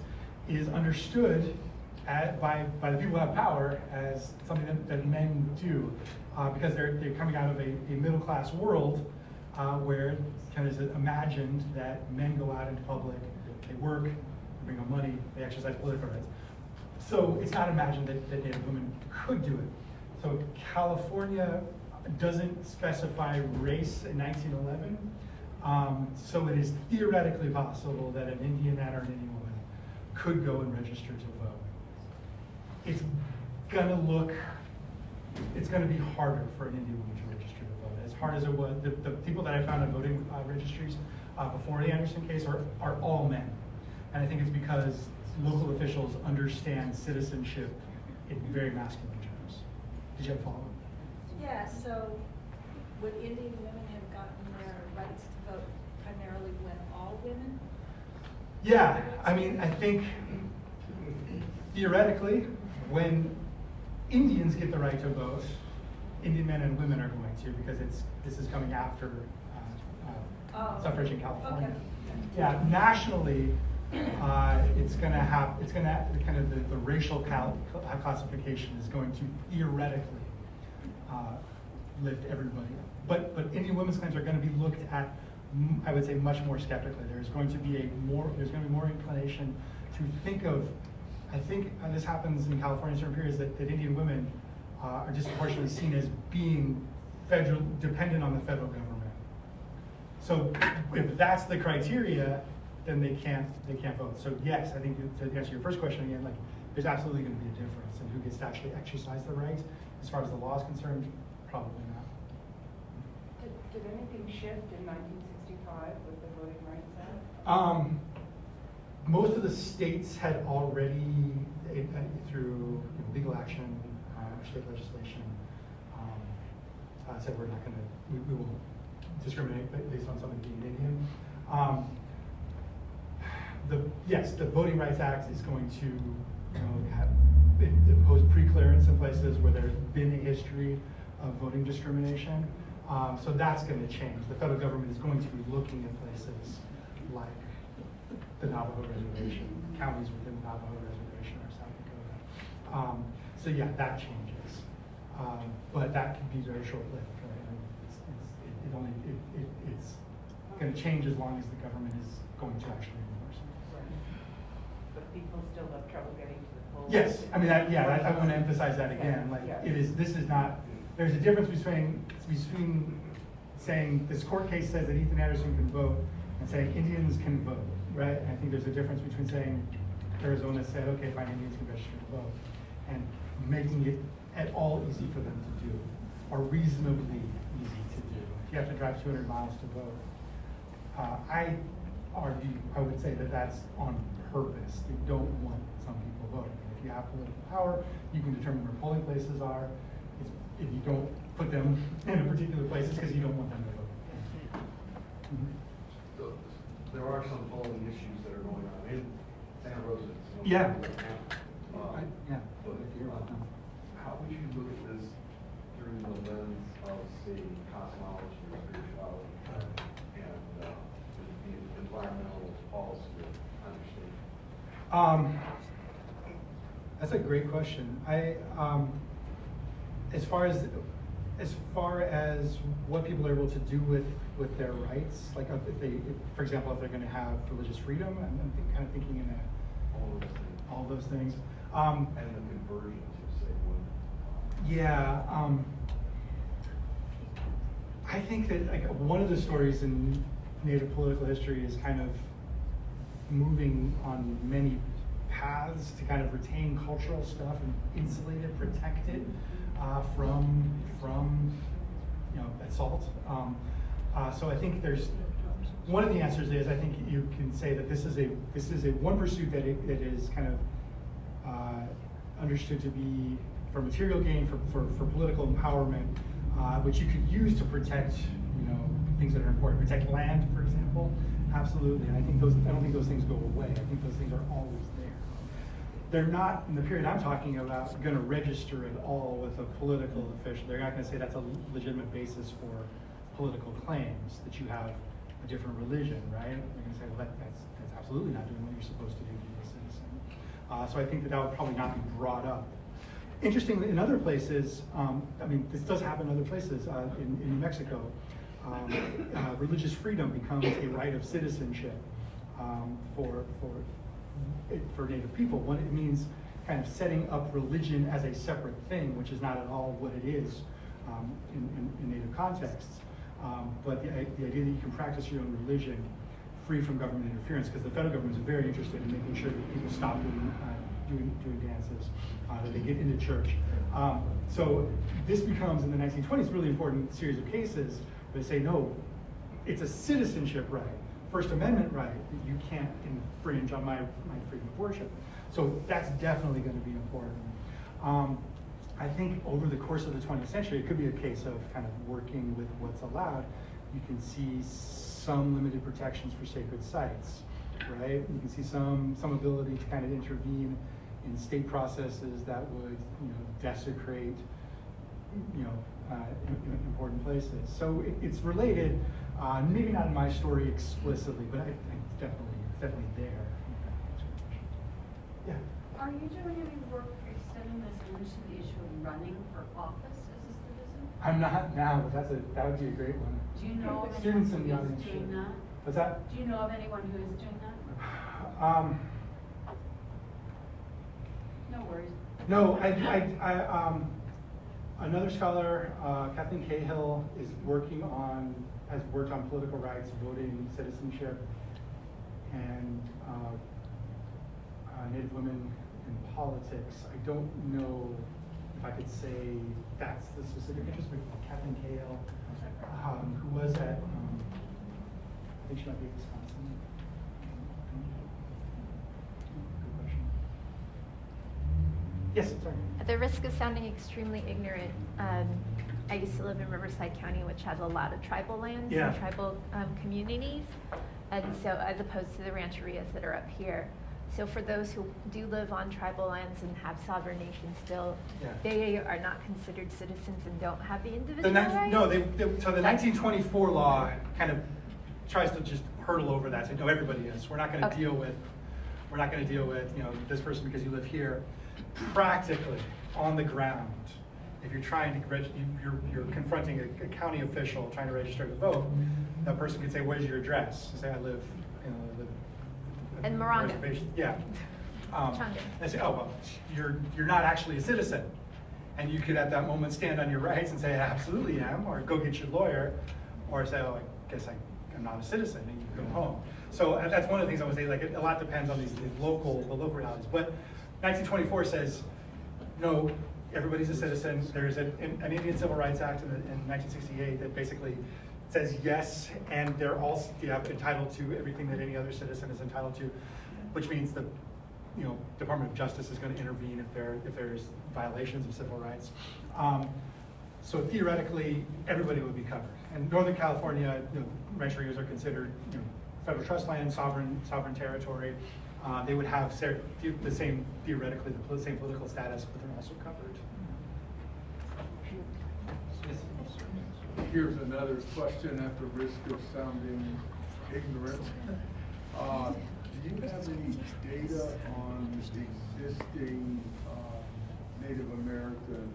is understood by the people who have power as something that men do, because they're coming out of a middle class world where it kind of is imagined that men go out into public, they work, they bring home money, they exercise political rights. So it's not imagined that Native women could do it. So California doesn't specify race in 1911, so it is theoretically possible that an Indian man or an Indian woman could go and register to vote. It's gonna be harder for an Indian woman to register to vote. As hard as it was, the people that I found on voting registries before the Anderson case are all men. And I think it's because local officials understand citizenship in very masculine terms. Did you have a follow-up? Yeah, so would Indian women have gotten their rights to vote primarily when all women? Yeah, I mean, I think theoretically, when Indians get the right to vote, Indian men and women are going to, because this is coming after suffrage in California. Okay. Yeah, nationally, it's gonna kind of the racial classification is going to theoretically lift everybody up. But Indian women's claims are going to be looked at, I would say, much more skeptically. There's going to be more inclination to think of. I think this happens in California in certain periods that Indian women are disproportionately seen as being dependent on the federal government. So if that's the criteria, then they can't vote. So yes, I think to answer your first question again, like there's absolutely going to be a difference in who gets to actually exercise the right. As far as the law is concerned, probably not. Did anything shift in 1965 with the Voting Rights Act? Most of the states had already, through legal action, state legislation, said we're not going to, we will discriminate based on somebody being Indian. Yes, the Voting Rights Act is going to impose pre-clearance in places where there's been a history of voting discrimination. So that's going to change. The federal government is going to be looking at places like the Navajo Reservation, counties within the Navajo Reservation or South Dakota. So yeah, that changes. But that can be very short-lived. Right? It's going to change as long as the government is going to actually enforce it. But people still have trouble getting to the polls. Yes, I mean, I want to emphasize that again. Like, this is not, there's a difference between saying this court case says that Ethan Anderson can vote and saying Indians can vote, right? And I think there's a difference between saying Arizona said, okay, fine, Indians can register to vote, and making it at all easy for them to do, or reasonably easy to do. If you have to drive 200 miles to vote, I would say that that's on purpose. They don't want some people voting. If you have political power, you can determine where polling places are. If you don't put them in a particular places because you don't want them to vote. Mm-hmm. So, there are some polling issues that are going on in Santa Rosa. Yeah. Yeah. But how would you look at this through the lens of, say, cosmology or spirituality and the environmental policy understanding? That's a great question. As far as what people are able to do with their rights, like for example, if they're going to have religious freedom, I'm kind of thinking in all those things. And the conversion to say one. Yeah, I think that like one of the stories in Native political history is kind of moving on many paths to kind of retain cultural stuff and insulate it, protect it from assault. So I think there's one of the answers is I think you can say that this is a one pursuit that is kind of understood to be for material gain, for political empowerment, which you could use to protect things that are important, protect land, for example. Absolutely, and I don't think those things go away. I think those things are always there. they're not, in the period I'm talking about, gonna register at all with a political official. They're not gonna say that's a legitimate basis for political claims, that you have a different religion, right? They're gonna say, well, that's absolutely not doing what you're supposed to do to be a citizen. So I think that would probably not be brought up. Interestingly, in other places, I mean, this does happen in other places, in New Mexico, religious freedom becomes a right of citizenship for Native people. When it means kind of setting up religion as a separate thing, which is not at all what it is in Native contexts. But the idea that you can practice your own religion free from government interference, because the federal government is very interested in making sure that people stop doing dances, that they get into church. So this becomes, in the 1920s, really important series of cases where they say, no, it's a citizenship right, First Amendment right, that you can't infringe on my freedom of worship. So that's definitely going to be important. I think over the course of the 20th century, it could be a case of kind of working with what's allowed. You can see some limited protections for sacred sites, right? You can see some ability to kind of intervene in state processes that would, desecrate, important places. So it's related, maybe not in my story explicitly, but I think it's definitely there. Yeah. Are you doing any work extending this into the issue of running for office as a citizen? I'm not now, but that would be a great one. Do you know of Students in anyone the who audience is doing should. that? What's that? Do you know of anyone who is doing that? No worries. No, another scholar, Kathleen Cahill, has worked on political rights, voting, citizenship, and Native women in politics. I don't know if I could say that's the specific interest, but Kathleen Cahill, who was at, I think she might be at Wisconsin. Good question. Yes, sorry. At the risk of sounding extremely ignorant, I used to live in Riverside County, which has a lot of tribal lands Yeah. and tribal communities, and so as opposed to the rancherias that are up here. So for those who do live on tribal lands and have sovereign nations still, Yeah. they are not considered citizens and don't have the So individual the rights? 1924 law kind of tries to just hurdle over that. Say, no, everybody is. We're not going to Okay. deal with this person because you live here. Practically, on the ground, if you're trying to you're confronting a county official trying to register to vote, that person could say, "Where's your address?" Say, "I live, In Morongo. reservation." Yeah. Chonga. And say, "Oh well, you're not actually a citizen," and you could at that moment stand on your rights and say, "I absolutely am," or go get your lawyer, or say, "Oh, I guess I'm not a citizen," and you can go home. So that's one of the things I would say. Like a lot depends on the local realities, but 1924 says, no, everybody's a citizen. There's an Indian Civil Rights Act in 1968 that basically says yes, and they're all entitled to everything that any other citizen is entitled to, which means the Department of Justice is going to intervene if there's violations of civil rights. So theoretically, everybody would be covered. And Northern California, rancherias are considered federal trust land, sovereign territory. They would have the same, theoretically, the same political status, but they're also covered. Here's another question at the risk of sounding ignorant. Do you have any data on existing Native American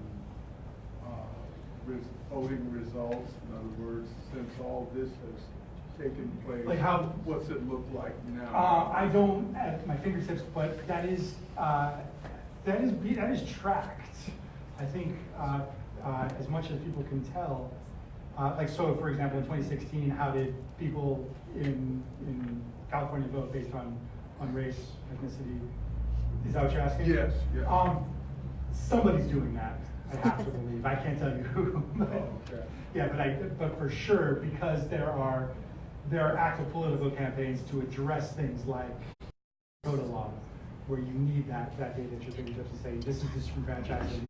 voting results? In other words, since all this has taken place, Like how? what's it look like now? I don't at my fingertips, but that is tracked. I think as much as people can tell. So for example, in 2016, how did people in California vote based on race, ethnicity? Is that what you're asking? Yes. Somebody's doing that, I have to believe. I can't tell you who. But, Okay. yeah, but for sure, because there are active political campaigns to address things like Dakota law, where you need that data at your fingertips to say this is disenfranchising.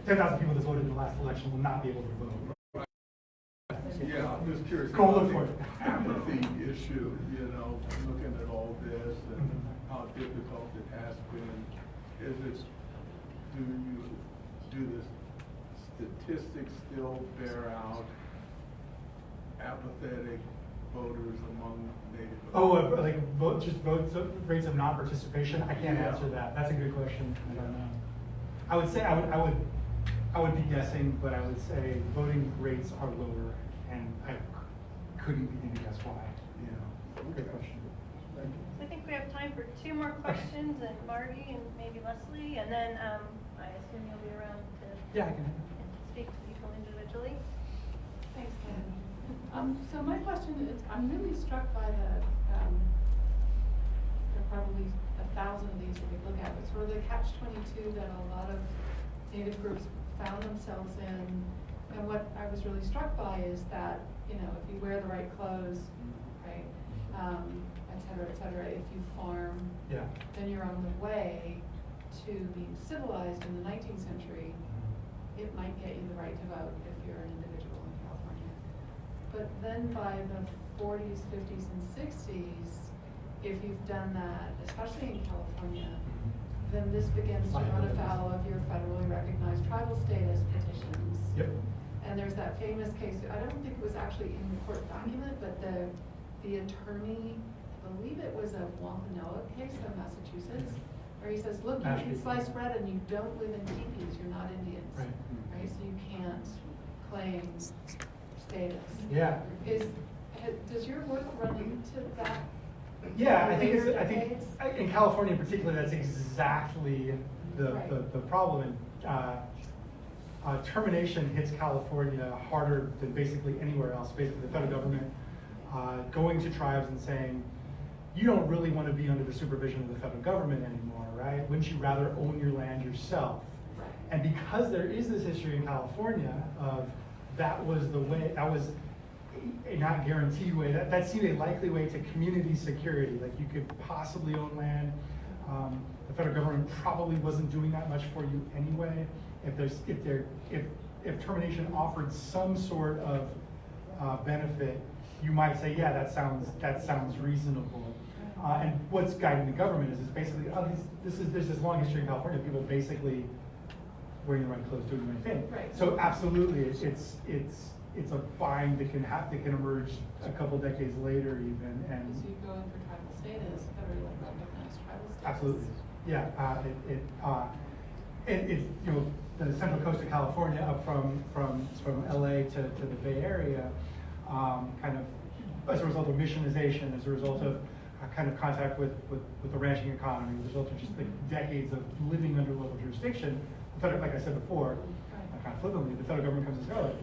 10,000 people that voted in the last election will not be able to vote. Yeah, I'm just curious. Go look about for the it. Apathy issue, looking at all this, and how difficult it has been? Is it, do the statistics still bear out apathetic voters among Native Americans? Rates of non-participation? I can't Yeah. answer that. That's a good question. I don't know. I would say, I would be guessing, but I would say voting rates are lower, and I couldn't begin to guess why. Good question. Thank you. I think we have time for 2 more questions, and Marty and maybe Leslie, and then I assume you'll be around to Yeah, I can. speak to people individually. Thanks, Ken. So my question is, I'm really struck by the, there are probably 1,000 of these that we look at, but sort of the catch-22 that a lot of Native groups found themselves in. And what I was really struck by is that, if you wear the right clothes, right, et cetera, if you farm, Yeah. then you're on the way to being civilized in the 19th century. It might get you the right to vote if you're an individual in California. But then by the 40s, 50s, and 60s, if you've done that, especially in California, then this begins to run afoul of your federally recognized tribal status petitions. Yep. And there's that famous case, I don't think it was actually in the court document, but the attorney, I believe it was a Wampanoag case in Massachusetts, where he says, look, you eat sliced bread and you don't live in teepees, you're not Indians. Right. Right, so you can't claim status. Yeah. Does your work run into that? Yeah, I think in California in particular, that's exactly the problem. Termination hits California harder than basically anywhere else. Basically, the federal government going to tribes and saying, you don't really want to be under the supervision of the federal government anymore, right? Wouldn't you rather own your land yourself? Right. And because there is this history in California of that was the way, that was a not guaranteed way, that seemed a likely way to community security. Like you could possibly own land. The federal government probably wasn't doing that much for you anyway. If termination offered some sort of benefit, you might say, yeah, that sounds reasonable. And what's guiding the government is basically, there's this long history in California of people basically wearing the right clothes, doing the right thing. Right. So absolutely, it's a bind that can emerge a couple decades later even. And So you go in for tribal status, federally recognized tribal status. absolutely, yeah. The central coast of California, up from LA to the Bay Area, kind of as a result of missionization, as a result of kind of contact with the ranching economy, as a result of just the decades of living under local jurisdiction. The federal, like I said before, kind of flippantly, the federal government comes and says, oh,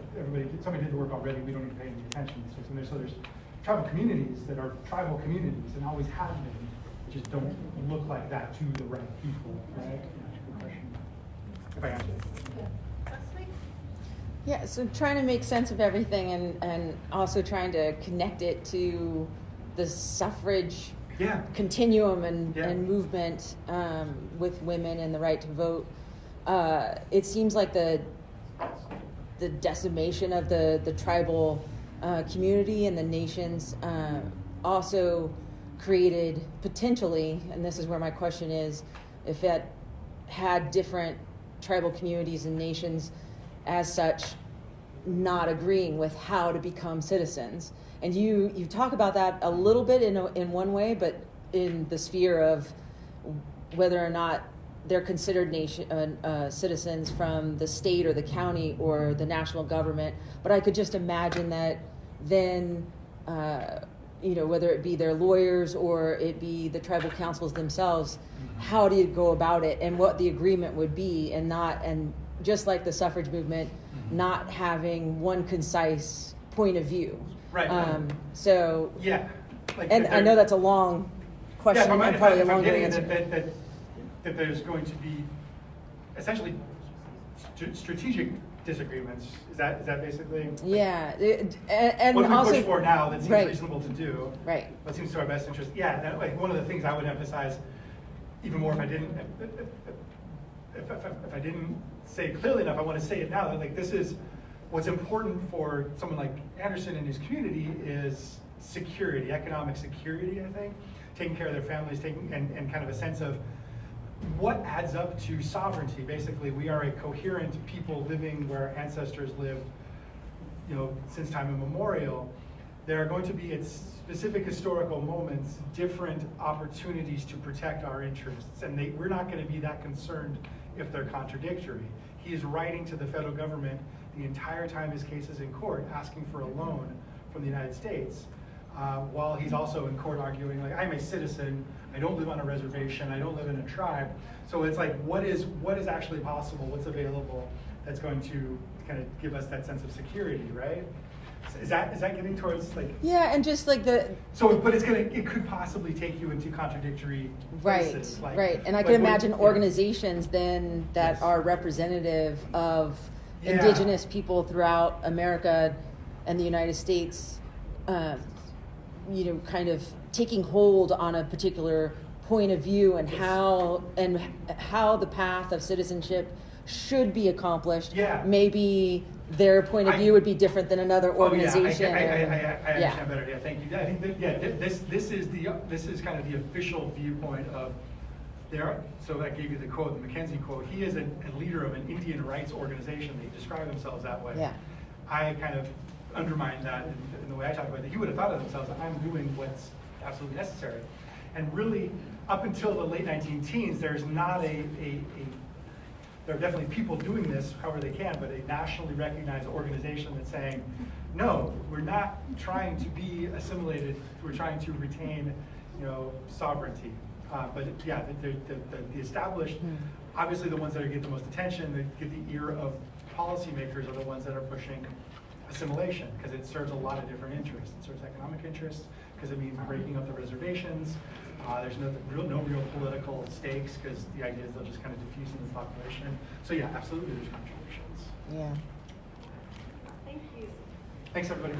somebody did the work already, we don't need to pay any attention. So there's tribal communities that are tribal communities and always have been, that just don't look like that to the right people, right? Yeah, good question. If I answered it. Leslie? Yeah, so trying to make sense of everything and also trying to connect it to the suffrage continuum and movement with women and the right to vote. It seems like the decimation of the tribal community and the nations also created potentially, and this is where my question is, if it had different tribal communities and nations as such not agreeing with how to become citizens. And you talk about that a little bit in one way, but in the sphere of whether or not they're considered citizens from the state or the county or the national government. But I could just imagine that then, whether it be their lawyers or it be the tribal councils themselves, how do you go about it and what the agreement would be, and just like the suffrage movement, not having one concise point of view. Right. So yeah, and I know that's a long question and probably a longer answer. That there's going to be essentially strategic disagreements. Is that basically? Yeah, and what we also push for now that seems right. reasonable to do. Right. What seems to our best interest. Yeah, that, like one of the things I would emphasize even more if I didn't say it clearly enough. I want to say it now. That like this is what's important for someone like Anderson and his community is security, economic security, I think, taking care of their families, and kind of a sense of what adds up to sovereignty. Basically, we are a coherent people living where our ancestors lived, since time immemorial. There are going to be, at specific historical moments, different opportunities to protect our interests, and we're not going to be that concerned if they're contradictory. He is writing to the federal government the entire time his case is in court, asking for a loan from the United States, while he's also in court arguing, like, I'm a citizen, I don't live on a reservation, I don't live in a tribe. So it's like, what is actually possible, what's available that's going to kind of give us that sense of security, right? Is that getting towards, like? Yeah, and just like but it could possibly take you into contradictory places. Right. And I can imagine organizations then that are representative of indigenous people throughout America and the United States, kind of taking hold on a particular point of view and how the path of citizenship should be accomplished. Yeah. Maybe their point of view would be different than another organization. I understand better. Yeah, thank you. I think that, this is kind of the official viewpoint of there. So I gave you the quote, the Mackenzie quote. He is a leader of an Indian rights organization. They describe themselves that way. Yeah. I kind of undermine that in the way I talk about it. He would have thought of themselves, I'm doing what's absolutely necessary. And really, up until the late 19-teens, there's not there are definitely people doing this however they can, but a nationally recognized organization that's saying, no, we're not trying to be assimilated, we're trying to retain, sovereignty. But yeah, the established, obviously the ones that get the most attention, that get the ear of policymakers, are the ones that are pushing assimilation, because it serves a lot of different interests. It serves economic interests, because it means breaking up the reservations. There's no real political stakes, because the idea is they'll just kind of diffuse in the population. So yeah, absolutely there's contradictions. Yeah. Thank you. Thanks, everybody.